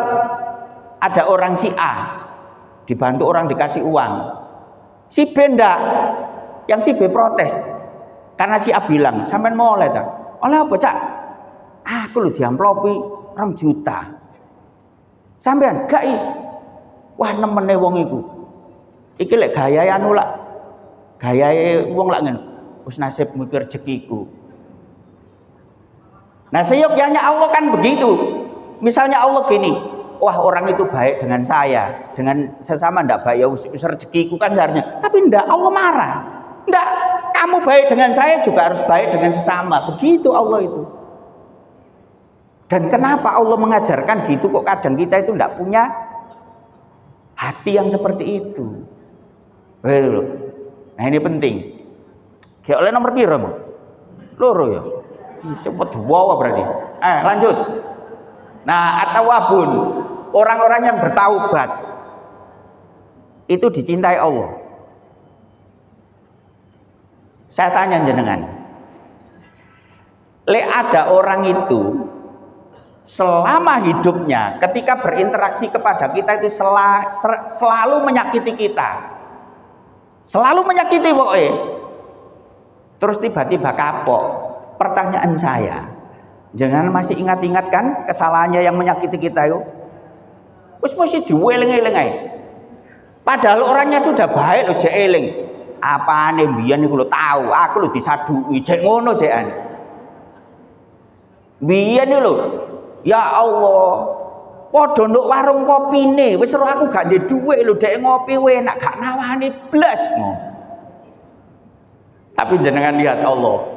ada orang si A dibantu orang dikasih uang, si B enggak, yang si B protes. Karena si A bilang, sampean mau oleh tak? Oleh apa, Cak? Aku lu diamplopi 2 juta. Sampean gak i? Wah, nemene wong iku. Iki lek gayae anu lak. Gayae wong lak ngene. Wis nasibmu iki rezekiku. Nah, seyogyanya Allah kan begitu. Misalnya Allah gini, wah orang itu baik dengan saya, dengan sesama ndak baik, ya wis rezekiku kan seharusnya. Tapi ndak, Allah marah. Ndak, kamu baik dengan saya juga harus baik dengan sesama. Begitu Allah itu. Dan kenapa Allah mengajarkan gitu kok kadang kita itu ndak punya hati yang seperti itu. Nah ini penting. Kayak oleh nomor piro, Bu? Loro ya. Cepet wawa berarti. Lanjut. Nah, at-tawwabun, orang-orang yang bertaubat itu dicintai Allah. Saya tanya jenengan, ada orang itu selama hidupnya ketika berinteraksi kepada kita itu selalu menyakiti kita, selalu menyakiti pokoknya. Terus tiba-tiba kapok. Pertanyaan saya, jangan masih ingat-ingat kan kesalahannya yang menyakiti kita itu? Wis mesti diweling-eling ae. Padahal orangnya sudah baik loh, jek eling. Apane mbiyen iku lho tahu, aku lho disaduki, jek ngono jekan. Mbiyen lho, ya Allah, padha nduk warung kopine, wis ora aku gak ndek dhuwit lho, dek ngopi enak gak nawani blas. Tapi jenengan lihat Allah.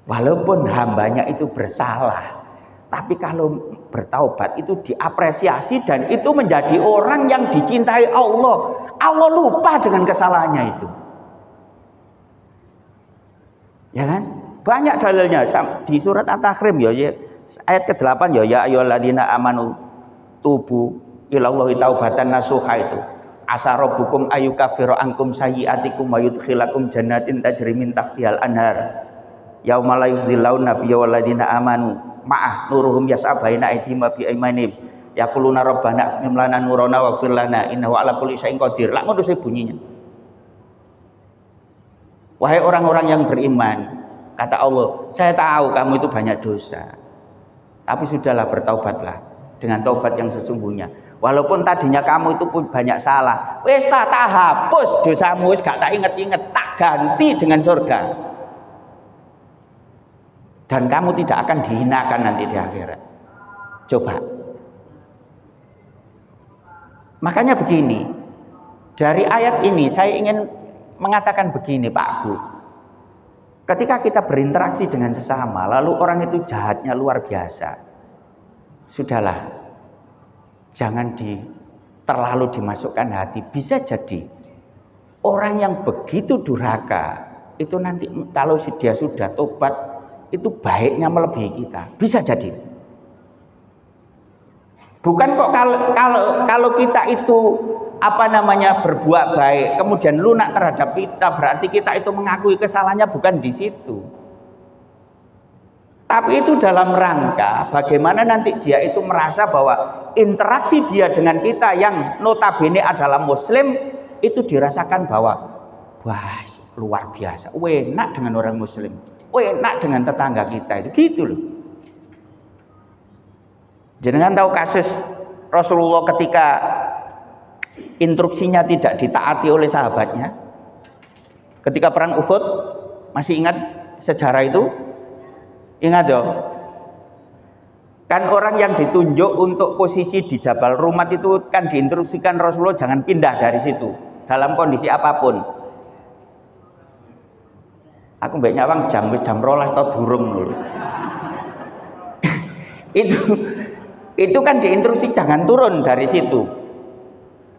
Walaupun hambanya itu bersalah, tapi kalau bertaubat itu diapresiasi dan itu menjadi orang yang dicintai Allah. Allah lupa dengan kesalahannya itu. Ya kan? Banyak dalilnya di surat At-Tahrim ya, ayat ke-8 ya ayyuhalladzina amanu tubu ilallahi taubatan nasuha itu. Asa rabbukum ayyukaffiru ankum sayyi'atikum wa yudkhilakum jannatin tajri min tahtihal anhar. Yauma la yukhzillahu nabiyya wal ladina amanu ma'ah nuruhum yas'a baina aydihim wa bi aymanihim yaquluna rabbana atmim lana nurana waghfir lana innahu ala kulli syai'in qadir. Lah ngono sih bunyinya. Wahai orang-orang yang beriman, kata Allah, saya tahu kamu itu banyak dosa. Tapi sudahlah, bertaubatlah dengan taubat yang sesungguhnya. Walaupun tadinya kamu itu pun banyak salah, wis tak hapus dosamu, wis gak tak inget-inget, tak ganti dengan surga. Dan kamu tidak akan dihinakan nanti di akhirat. Coba. Makanya begini, dari ayat ini saya ingin mengatakan begini Pak Bu. Ketika kita berinteraksi dengan sesama, lalu orang itu jahatnya luar biasa, sudahlah, jangan terlalu dimasukkan hati. Bisa jadi orang yang begitu durhaka itu nanti kalau dia sudah tobat itu baiknya melebihi kita. Bisa jadi. Bukan kok kalau kita itu berbuat baik kemudian lunak terhadap kita, berarti kita itu mengakui kesalahannya, bukan di situ. Tapi itu dalam rangka bagaimana nanti dia itu merasa bahwa interaksi dia dengan kita yang notabene adalah muslim itu dirasakan bahwa wah luar biasa, enak dengan orang muslim, enak dengan tetangga kita itu, gitu loh. Jenengan tahu kasus Rasulullah ketika instruksinya tidak ditaati oleh sahabatnya ketika perang Uhud, masih ingat sejarah itu? Ingat ya, kan orang yang ditunjuk untuk posisi di Jabal Rumat itu kan diinstruksikan Rasulullah jangan pindah dari situ dalam kondisi apapun. Aku mbak nyawang jam 12 atau durung dulu. itu kan diinstruksi jangan turun dari situ,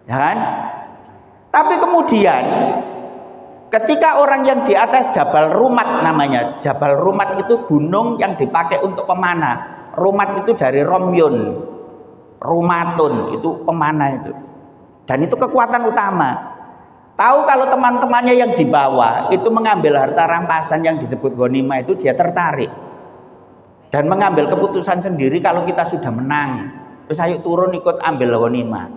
ya kan? Tapi kemudian ketika orang yang di atas Jabal Rumat, namanya Jabal Rumat itu gunung yang dipakai untuk pemanah. Rumat itu dari Romyun, Rumatun itu pemanah itu, dan itu kekuatan utama. Tahu kalau teman-temannya yang di bawah itu mengambil harta rampasan yang disebut ghanimah itu, dia tertarik dan mengambil keputusan sendiri kalau kita sudah menang, terus ayo turun ikut ambil ghanimah.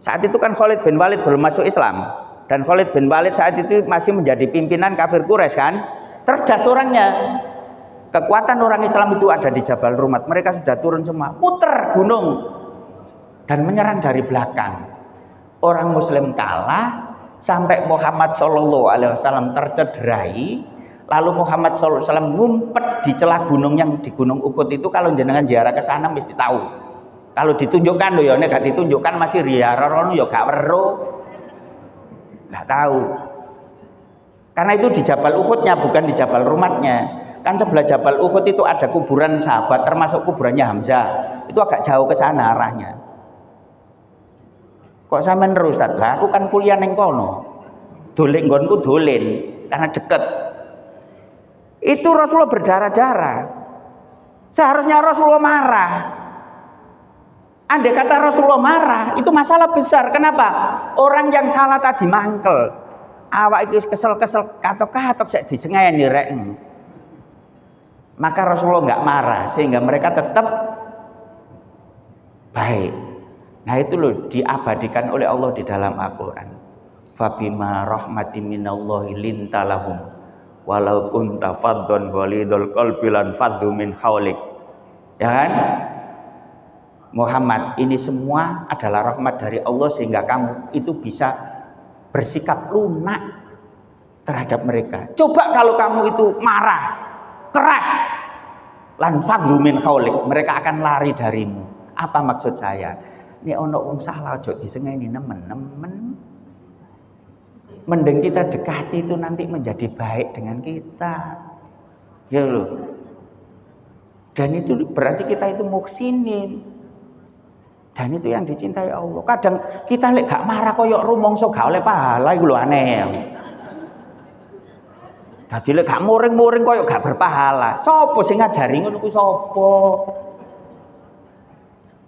Saat itu kan Khalid bin Walid belum masuk Islam, dan Khalid bin Walid saat itu masih menjadi pimpinan kafir Quraisy kan. Cerdas orangnya. Kekuatan orang Islam itu ada di Jabal Rumat. Mereka sudah turun semua, puter gunung dan menyerang dari belakang. Orang muslim kalah sampai Muhammad SAW tercederai. Lalu Muhammad SAW ngumpet di celah gunung yang di Gunung Uhud itu. Kalau jenengan ziarah ke sana mesti tahu. Kalau ditunjukkan loh ya, nek gak ditunjukkan masih riarono ya gak weruh. Gak tahu. Karena itu di Jabal Uhudnya, bukan di Jabal Rumatnya. Kan sebelah Jabal Uhud itu ada kuburan sahabat, termasuk kuburannya Hamzah. Itu agak jauh ke sana arahnya. Kok sampean terus lah? Aku kan kuliah neng kono. Dolen nggonku dolen karena deket. Itu Rasulullah berdarah-darah. Seharusnya Rasulullah marah. Andai kata Rasulullah marah, itu masalah besar. Kenapa? Orang yang salah tadi mangkel. Awak itu kesel-kesel katok-katok sik disengeni rek. Maka Rasulullah nggak marah sehingga mereka tetap baik. Nah itu loh diabadikan oleh Allah di dalam Al-Quran. Fabima rahmatin minallahi lintalahum walau kunta faddan ghalidul qalbi lan faddu min haulik. Ya kan? Muhammad, ini semua adalah rahmat dari Allah sehingga kamu itu bisa bersikap lunak terhadap mereka. Coba kalau kamu itu marah keras, lan fadlu min khaulik, mereka akan lari darimu. Apa maksud saya? Ini ono wong salah aja disengeni nemen-nemen. Mending kita dekati itu nanti menjadi baik dengan kita. Ya loh. Dan itu berarti kita itu muhsinin. Dan itu yang dicintai Allah. Kadang kita lek gak marah koyok rumangsa gak oleh pahala iku lho aneh. Dadi lek gak muring-muring koyo gak berpahala. Sopo sing ngajari ngono kuwi sapa?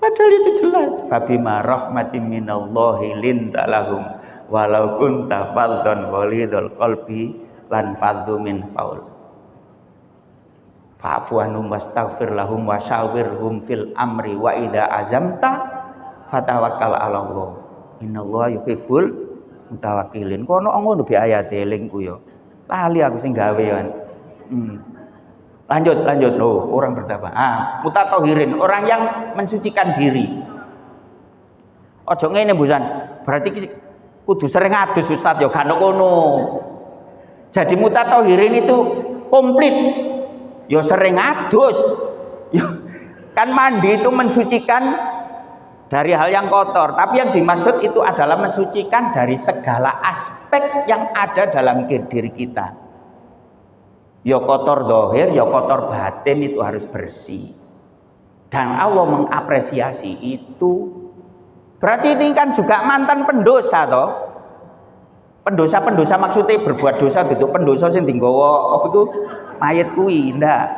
Padahal itu jelas. Fabima rahmatin minallahi linta lahum walau kunta faddan ghalidul qalbi lan faddu min faul. Fa'fu anhum wastaghfir lahum wa syawirhum fil amri wa idza azamta fatawakkal 'ala Allah. Innallaha yuhibbul mutawakkilin. Kono ngono bi ayate eling ku yo. Lali aku sing gawe kan. Lanjut loh, orang bertapa. Mutatahhirin, orang yang mensucikan diri. Ojo ngene Busan. Berarti kudu sering adus Ustaz ya gak ngono. Jadi mutatahhirin itu komplit. Ya sering adus. Ya, kan mandi itu mensucikan dari hal yang kotor, tapi yang dimaksud itu adalah mensucikan dari segala aspek yang ada dalam diri kita. Ya kotor zahir, ya kotor batin itu harus bersih. Dan Allah mengapresiasi itu. Berarti ini kan juga mantan pendosa toh. Pendosa maksudnya berbuat dosa itu pendosa sing nggawa apa itu mayit kuwi ndak.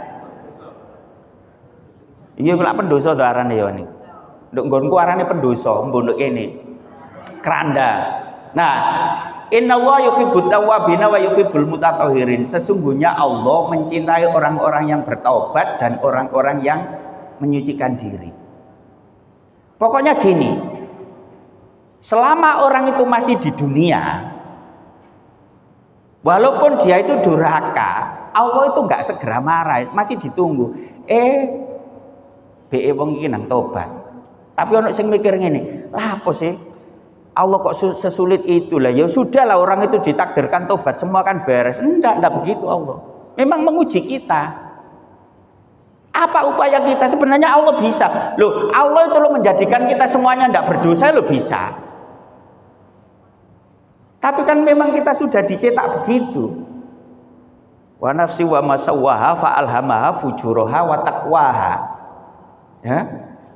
Iya lak pendosa to arane ya niku. Nduk nggonku arane pendosa, mbok kene. Keranda. Nah, innallaha yuhibbut tawwabina wa yuhibbul mutatahhirin. Sesungguhnya Allah mencintai orang-orang yang bertaubat dan orang-orang yang menyucikan diri. Pokoknya gini, selama orang itu masih di dunia, walaupun dia itu durhaka, Allah itu nggak segera marah, masih ditunggu. Be wong iki nang tobat. Tapi ono sing mikir ngene, lah apa sih? Allah kok sesulit itu lah. Ya sudahlah, orang itu ditakdirkan tobat semua kan beres. Enggak begitu Allah. Memang menguji kita. Apa upaya kita? Sebenarnya Allah bisa. Loh, Allah itu loh menjadikan kita semuanya enggak berdosa loh bisa. Tapi kan memang kita sudah dicetak begitu. Wa nafsi wa ma sawwaha fa alhamaha fujuraha wa taqwaha. Ya.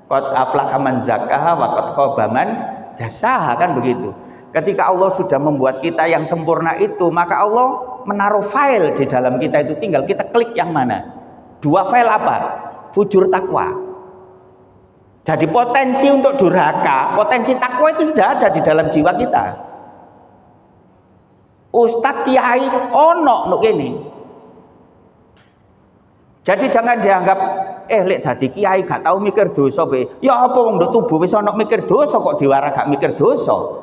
Qad aflaha man zakkaha wa qad khaba man dasaha, kan begitu. Ketika Allah sudah membuat kita yang sempurna itu, maka Allah menaruh file di dalam kita itu, tinggal kita klik yang mana. Dua file apa? Fujur takwa. Jadi potensi untuk durhaka, potensi takwa itu sudah ada di dalam jiwa kita. Ustadz kiai ono nuk ini. Jadi jangan dianggap lek dadi kiai gak tau mikir dosa be. Ya apa wong nduk tubuh wis ana mikir dosa kok diwara gak mikir dosa.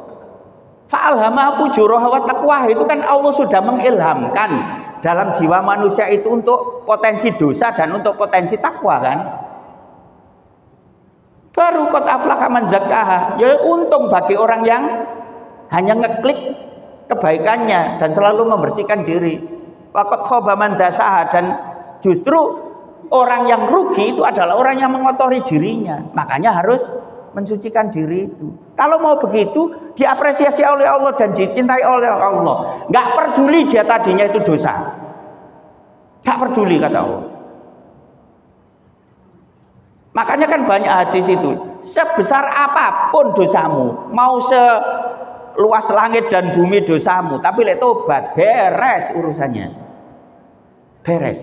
Fa'alhama fujuraha wa taqwa, itu kan Allah sudah mengilhamkan dalam jiwa manusia itu untuk potensi dosa dan untuk potensi takwa kan. Baru qad aflaha man zakkaha. Ya untung bagi orang yang hanya ngeklik kebaikannya dan selalu membersihkan diri. Wa qad khaba man dasaha, dan justru orang yang rugi itu adalah orang yang mengotori dirinya. Makanya harus mensucikan diri itu. Kalau mau begitu, diapresiasi oleh Allah dan dicintai oleh Allah. Nggak peduli dia tadinya itu dosa. Nggak peduli kata Allah. Makanya kan banyak hadis itu. Sebesar apapun dosamu, mau seluas langit dan bumi dosamu, tapi lek tobat, beres urusannya. Beres.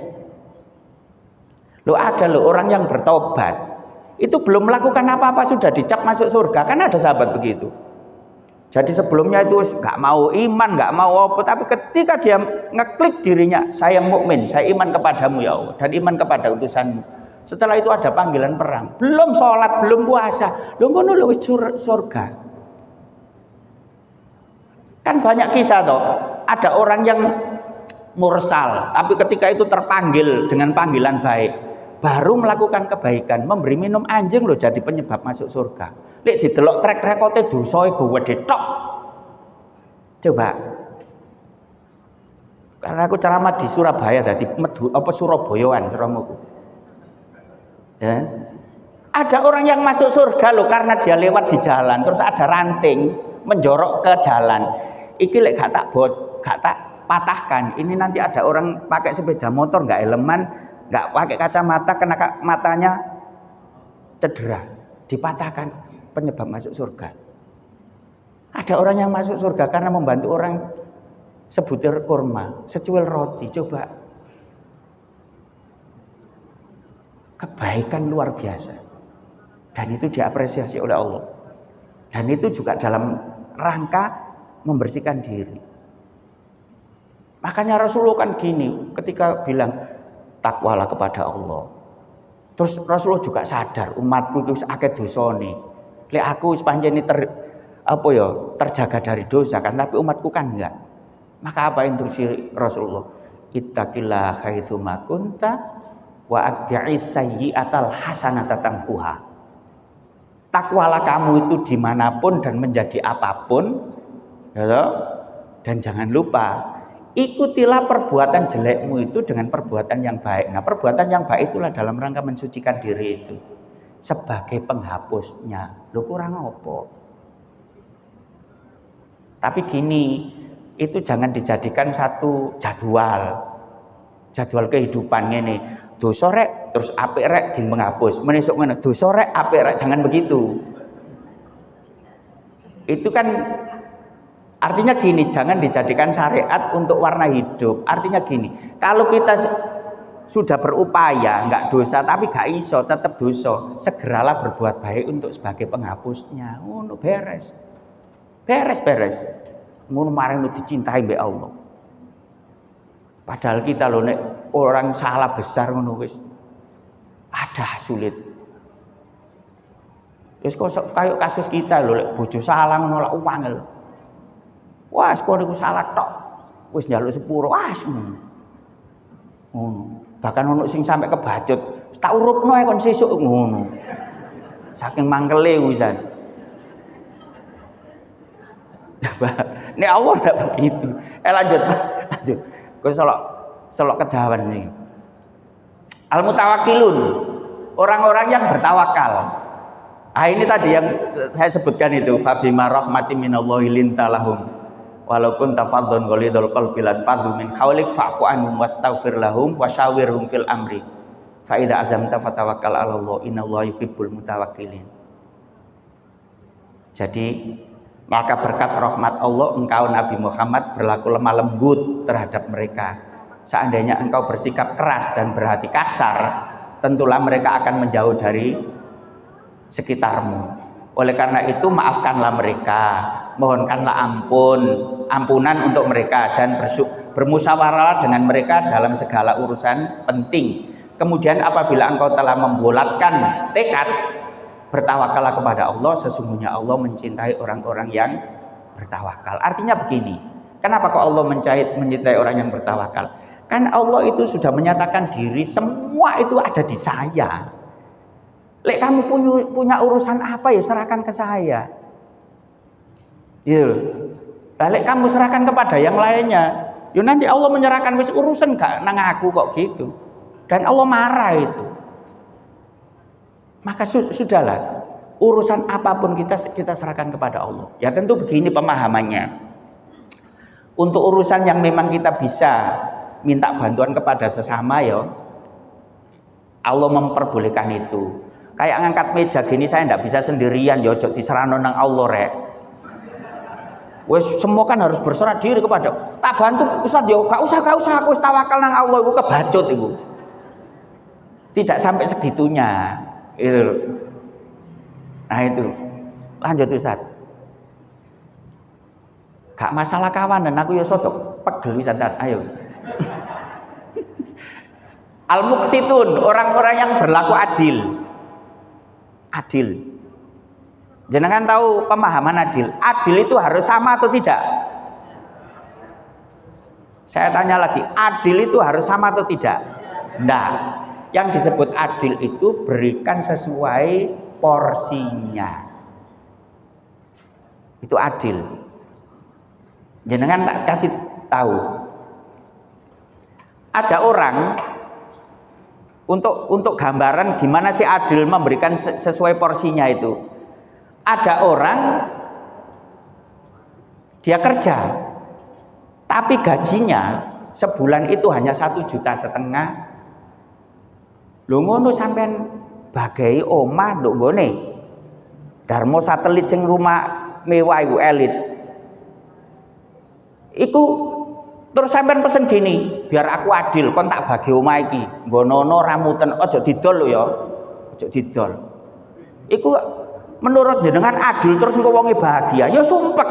Loh ada loh orang yang bertobat itu belum melakukan apa-apa sudah dicap masuk surga, kan ada sahabat begitu. Jadi sebelumnya itu nggak mau iman, nggak mau apa, tapi ketika dia ngeklik dirinya, saya mukmin, saya iman kepadamu ya Allah dan iman kepada utusanmu. Setelah itu ada panggilan perang, belum sholat, belum puasa, lu ngono lu surga. Kan banyak kisah toh, ada orang yang mursal, tapi ketika itu terpanggil dengan panggilan baik, baru melakukan kebaikan, memberi minum anjing loh jadi penyebab masuk surga. Lek didelok track record-e dosae gede tok. Coba. Karena aku ceramah di Surabaya tadi, Surabayaan ceramahku. Ya. Ada orang yang masuk surga loh karena dia lewat di jalan, terus ada ranting menjorok ke jalan. Iki lek gak tak patahkan. Ini nanti ada orang pakai sepeda motor nggak eleman, nggak pakai kacamata, kena matanya cedera, dipatahkan, penyebab masuk surga. Ada orang yang masuk surga karena membantu orang sebutir kurma, secuil roti. Coba, kebaikan luar biasa. Dan itu diapresiasi oleh Allah. Dan itu juga dalam rangka membersihkan diri. Makanya Rasulullah kan gini, ketika bilang takwalah kepada Allah. Terus Rasulullah juga sadar umatku itu akeh dosane. Lek aku wis pancen terjaga dari dosa kan, tapi umatku kan enggak. Maka apa instruksi Rasulullah? Ittaqillah haitsu ma kunta wa atbi'is sayyi'atal hasanata tamhuha. Takwalah kamu itu dimanapun dan menjadi apapun, ya, dan jangan lupa ikutilah perbuatan jelekmu itu dengan perbuatan yang baik. Nah, perbuatan yang baik itulah dalam rangka mensucikan diri itu sebagai penghapusnya. Lu kurang apa? Tapi gini, itu jangan dijadikan satu jadwal kehidupan ini. Dosa rek terus apik rek ding menghapus. Menesuk ngene, dosa rek apik rek, jangan begitu. Itu kan artinya gini, jangan dijadikan syariat untuk warna hidup. Artinya gini, kalau kita sudah berupaya nggak dosa tapi gak iso tetap dosa, segeralah berbuat baik untuk sebagai penghapusnya. Ngono beres. Ngono marang dicintai mbek Allah. Padahal kita loh nek orang salah besar ngono wis ada sulit. Wis kok kayak kasus kita loh lek bojo salah ngono lak wangel. Wah, sekolah niku salah tok. Wis njaluk sepuro, wah ngono. Bahkan ono sing sampe kebacut, tak urupno ae kon sesuk ngono. Saking mangkele wisan. Nek Allah ndak begitu. Lanjut. Kok selok kedawan nih. Al-mutawakkilun, orang-orang yang bertawakal. Ini tadi yang saya sebutkan itu, fabima rahmatin minallahi lintalahum. Walaupun tafadzun ghalidul qalbi lan fadhu min haulik fa'fu anhum wastaghfir lahum wasyawirhum fil amri. Fa idza azamta fatawakkal 'ala Allah, innallaha yuhibbul mutawakkilin. Jadi maka berkat rahmat Allah engkau Nabi Muhammad berlaku lemah lembut terhadap mereka. Seandainya engkau bersikap keras dan berhati kasar, tentulah mereka akan menjauh dari sekitarmu. Oleh karena itu maafkanlah mereka, mohonkanlah ampunan untuk mereka dan bermusyawarah dengan mereka dalam segala urusan penting. Kemudian apabila engkau telah membulatkan tekad, bertawakallah kepada Allah, sesungguhnya Allah mencintai orang-orang yang bertawakal. Artinya begini, kenapa kok Allah mencintai orang yang bertawakal? Kan Allah itu sudah menyatakan diri, semua itu ada di saya. Lek kamu punya urusan apa ya serahkan ke saya. Iya. Lek kamu serahkan kepada yang lainnya, ya nanti Allah menyerahkan wis urusan gak nang aku kok gitu. Dan Allah marah itu. Maka sudahlah, urusan apapun kita serahkan kepada Allah. Ya tentu begini pemahamannya. Untuk urusan yang memang kita bisa minta bantuan kepada sesama ya, Allah memperbolehkan itu. Kayak ngangkat meja gini saya ndak bisa sendirian ya, ojo diserahno nang Allah rek. Wes semua kan harus berserah diri kepada. Tak bantu Ustaz ya, gak usah aku tawakal nang Allah iku kebacut iku. Tidak sampai segitunya. Itu. Nah itu. Lanjut Ustaz. Gak masalah kawan dan aku ya sodok pegel Ustaz. Ayo. Al-muqsitun, orang-orang yang berlaku adil. Adil. Jenengan tahu pemahaman adil. Adil itu harus sama atau tidak? Saya tanya lagi, adil itu harus sama atau tidak? Nah, yang disebut adil itu berikan sesuai porsinya. Itu adil. Jenengan tak kasih tahu. Ada orang untuk gambaran gimana sih adil memberikan sesuai porsinya itu. Ada orang dia kerja, tapi gajinya sebulan itu hanya 1,5 juta. Lho ngono sampean bagai omah nduk nggone. Darmo satelit sing rumah mewah iku elit. Iku terus sampean pesen gini, biar aku adil, kon tak bagi omah iki. Nggono ramuten, aja didol lho ya. Aja didol. Iku menurut jenengan adil terus engko wonge bahagia. Ya sumpek.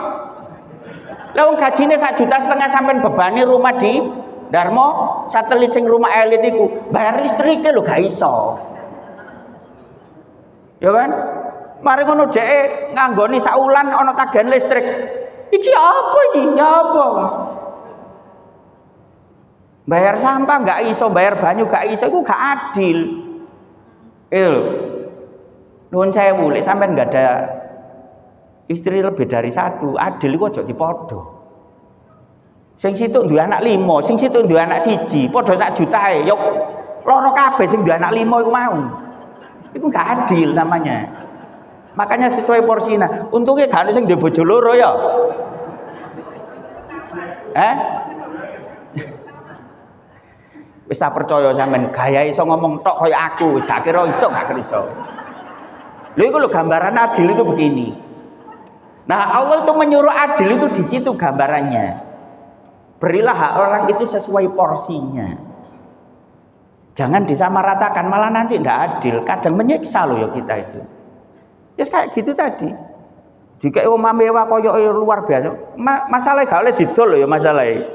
Lah wong gajine 1,5 juta sampean bebani rumah di Darmo satelit sing rumah elit iku bayar listrike lho gak iso. Ya kan? Mari ngono dhek nganggoni saulan ana tagihan listrik. Iki apa iki? Ya apa? Bayar sampah nggak iso, bayar banyu nggak iso, itu gak adil. Nuwun sewu, lek sampean nggak ada istri lebih dari satu, adil itu aja dipodo. Sing situ duwe anak 5, sing situ duwe anak 1, podo 1 juta yo loro kabeh sing duwe anak 5 iku mau. Itu gak adil namanya. Makanya sesuai porsina. Untungnya gak ada sing duwe bojo loro ya. Wis tak percaya sampean gaya iso ngomong tok kaya aku, wis gak kira iso. Lho iku lho gambaran adil itu begini. Nah, Allah itu menyuruh adil itu di situ gambarannya. Berilah hak orang itu sesuai porsinya. Jangan disamaratakan, malah nanti ndak adil. Kadang menyiksa loh ya kita itu. Ya kayak gitu tadi. Jika omah mewah koyo luar biasa, masalahnya gak oleh didol loh ya masalahnya.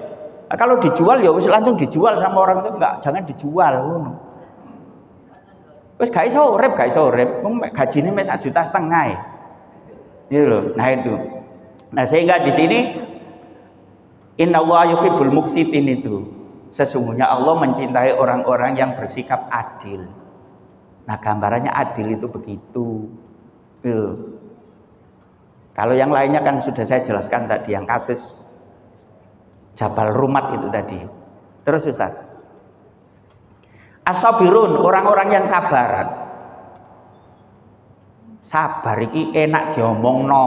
Nah, kalau dijual ya wis langsung dijual sama orang itu, enggak, jangan dijual ngono. Wis gak iso urip, gajine mek 1,5 juta. Gitu loh. Nah itu. Nah, sehingga di sini innallaha yuhibbul muqsitin itu. Sesungguhnya Allah mencintai orang-orang yang bersikap adil. Nah, gambarannya adil itu begitu. Kalau yang lainnya kan sudah saya jelaskan tadi, yang kasus Jabal Rumat itu tadi. Terus Ustaz. As-sabirun, orang-orang yang sabar. Sabar iki enak diomongno.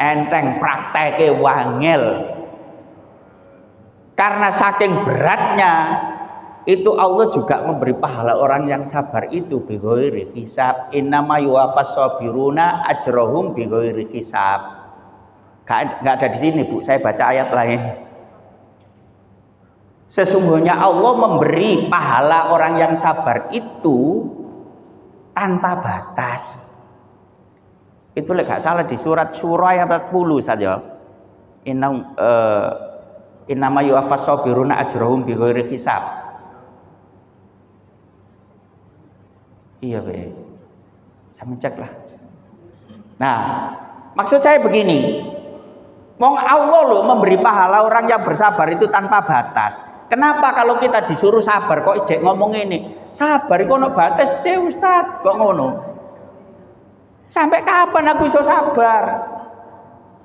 Enteng prakteke wangel. Karena saking beratnya itu Allah juga memberi pahala orang yang sabar itu bighairi hisab. Innama yuwaffas sabiruna ajrahum bighairi hisab. Gak ada di sini Bu, saya baca ayat lain. Sesungguhnya Allah memberi pahala orang yang sabar itu tanpa batas. Itu gak salah di surat Syura ayat 40 saja. Innama yuwaffas sabiruna ajrahum bighairi hisab. Iya Be, saya mencek lah. Nah, maksud saya begini. Wong Allah loh memberi pahala orang yang bersabar itu tanpa batas. Kenapa kalau kita disuruh sabar kok ijek ngomong ini? Sabar iku ono batas sih Ustaz, kok ngono? Sampai kapan aku iso sabar?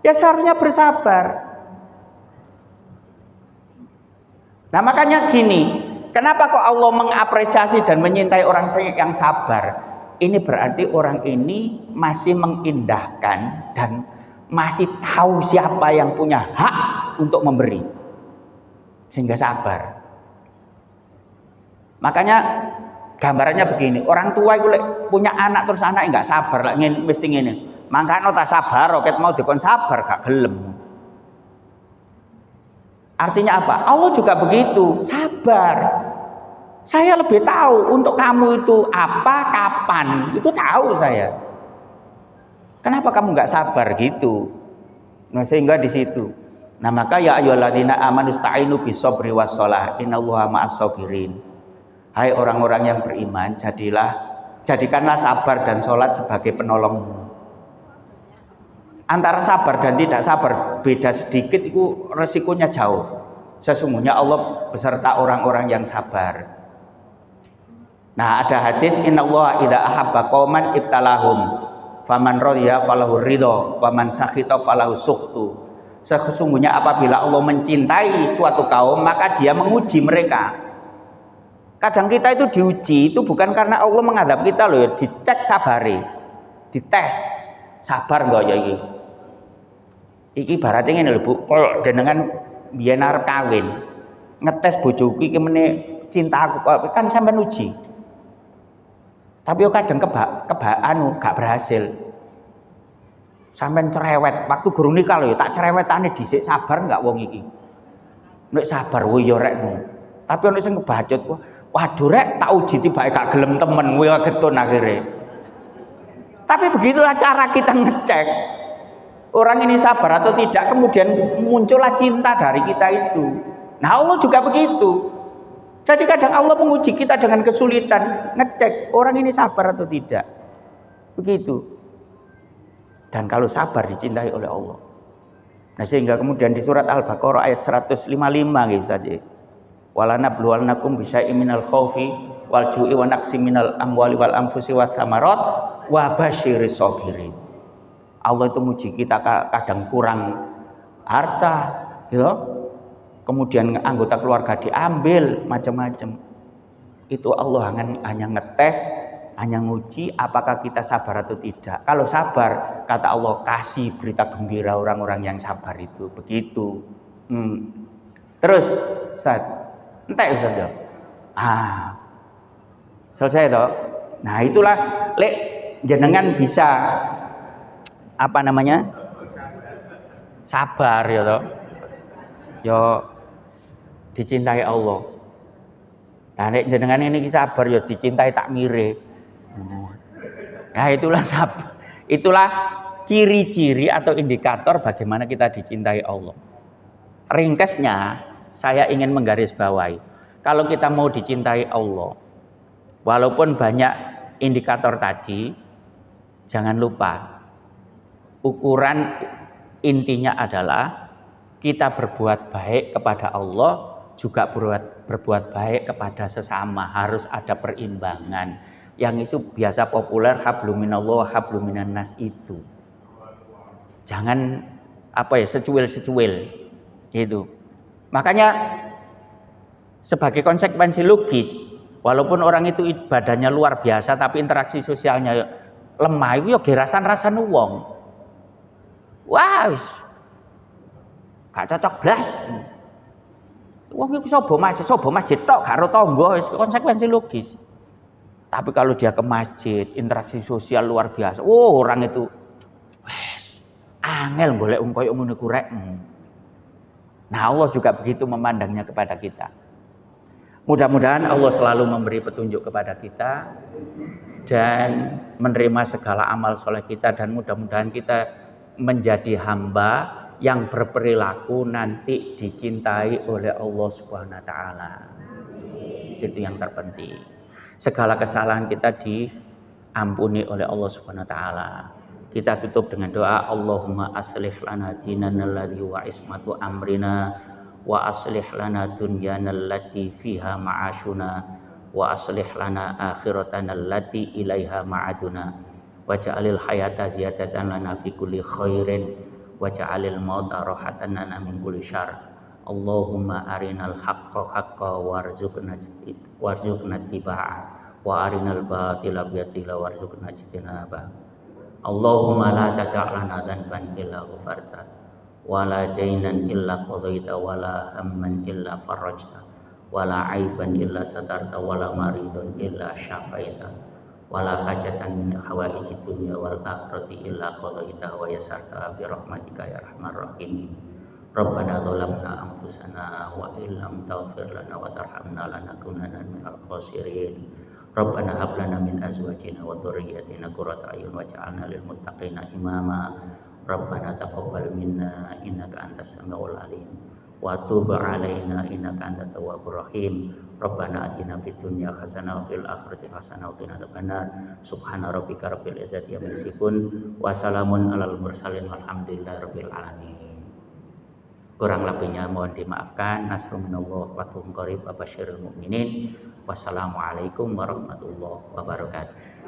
Ya seharusnya bersabar. Nah, makanya gini, kenapa kok Allah mengapresiasi dan menyintai orang yang sabar? Ini berarti orang ini masih mengindahkan dan masih tahu siapa yang punya hak untuk memberi, sehingga sabar. Makanya gambarannya begini, orang tua itu punya anak terus anak nggak sabar lah, mesti ngene. Makanya tak sabar, roket mau dikon sabar gak gelem. Artinya apa? Allah juga begitu, sabar. Saya lebih tahu untuk kamu itu apa, kapan, itu tahu saya. Kenapa kamu nggak sabar gitu? Nah, sehingga di situ. Nah, maka ya ayyuhalladzina amanu ista'inu bisabri wassalah innallaha ma'as-sabirin. Hai orang-orang yang beriman, jadikanlah sabar dan sholat sebagai penolongmu. Antara sabar dan tidak sabar beda sedikit, itu resikonya jauh. Sesungguhnya Allah beserta orang-orang yang sabar. Nah, ada hadis innallaha idza ahabba qauman ibtalahum. Faman radiya falahu ridho, waman sakhita falahu sukhtu. Sesungguhnya apabila Allah mencintai suatu kaum, maka dia menguji mereka. Kadang kita itu diuji, itu bukan karena Allah menghadap kita loh, dicek sabari, dites, sabar enggak ya iki. Iki ibaratnya ngene lho Bu, kalau jenengan biyen arep kawin, ngetes bojoku iki meneh cinta aku, kan sampean uji. Tapi kadang gak berhasil. Sampean cerewet, waktu gurung nikah lho, tak cerewetane dhisik, sabar enggak wong iki? Nek sabar kuwi ya rekmu. Tapi ono sing kebacut, waduh rek tak uji tibake gak gelem temen, kuwi getun akhire. Tapi begitulah cara kita ngecek orang ini sabar atau tidak, kemudian muncullah cinta dari kita itu. Nah Allah juga begitu. Jadi kadang Allah menguji kita dengan kesulitan, ngecek orang ini sabar atau tidak. Begitu. Dan kalau sabar dicintai oleh Allah. Nah sehingga kemudian di surat Al-Baqarah ayat 155 gitu saja. Walanabluwannakum bisyai'im minal khaufi wal ju'i wa naqsim minal amwali wal anfusi was samarat wa basyiris sabirin. Allah itu muji kita kadang kurang harta, ya. Kemudian anggota keluarga diambil macam-macam. Itu Allah hanya ngetes, hanya nguji apakah kita sabar atau tidak. Kalau sabar, kata Allah, kasih berita gembira orang-orang yang sabar itu. Begitu. Terus, Ustaz, entek Ustaz ya. Selesai toh. Nah, itulah lek jenengan bisa sabar ya toh. Yo dicintai Allah. Nah, nek jenengan ini sabar ya dicintai tak mire. Nah, itulah sabar. Itulah ciri-ciri atau indikator bagaimana kita dicintai Allah. Ringkasnya, saya ingin menggarisbawahi. Kalau kita mau dicintai Allah, walaupun banyak indikator tadi, jangan lupa ukuran intinya adalah kita berbuat baik kepada Allah, juga berbuat baik kepada sesama. Harus ada perimbangan. Yang itu biasa populer hablum minallah wa hablum minan nas itu. Jangan secuil-secuil itu. Makanya sebagai konsekuensi logis, walaupun orang itu badannya luar biasa tapi interaksi sosialnya lemah, itu ya gerasan-rasan wong. Wah, gak cocok blas. Wong iku sapa masjid tok karo tangga, konsekuensi logis. Tapi kalau dia ke masjid, interaksi sosial luar biasa. Orang itu angel golek wong koyo ngono ku rek. Nah, Allah juga begitu memandangnya kepada kita. Mudah-mudahan Allah selalu memberi petunjuk kepada kita dan menerima segala amal soleh kita, dan mudah-mudahan kita menjadi hamba yang berperilaku nanti dicintai oleh Allah Subhanahu wa taala. Itu yang terpenting. Segala kesalahan kita diampuni oleh Allah Subhanahu wa taala. Kita tutup dengan doa, Allahumma aslih lana dinana alladzi wa ismatu amrina wa aslih lana dunyana allati fiha ma'ashuna wa aslih lana akhiratana allati ilaiha ma'aduna waj'alil hayata ziyadatan lana fi kulli khairin waj'alil mauta rahatan lana min kulli syarr. Allahumma arinal haqqa haqqa warzuqna tibaa wa arinal batila batila warzuqna ijtinaba. Allahumma la taj'alna dhanban illa ghafarta wa la daynan illa qadaita wa la hamman illa farajta wa la aiban illa satarta wa la maridun illa syafaita wa la hajatan min hawaijid dunya wal akhirati illa qadaita wa yasarta bi rahmatika ya arhamar rahim. Rabbana zalamna anfusana wa illam taghfir lana wa tarhamna lanakunanna minal khasirin. Rabbana hab lana min azwajina wa dhurriyyatina qurrata a'yun waj'alna lil muttaqina imama. Rabbana taqabbal minna innaka antas samiul alim wa tub 'alaina innaka antat tawwabur rahim. Rabbana atina fid dunya hasanah wa fil akhirati hasanah wa qina adzabannar. Subhana rabbika rabbil izzati amma yasifun wa salamun alal mursalin walhamdulillahirabbil alamin. Kurang lebihnya mohon dimaafkan. Nasrun minallah wa fathun qarib wa basyiril mu'minin. Wassalamualaikum warahmatullahi wabarakatuh.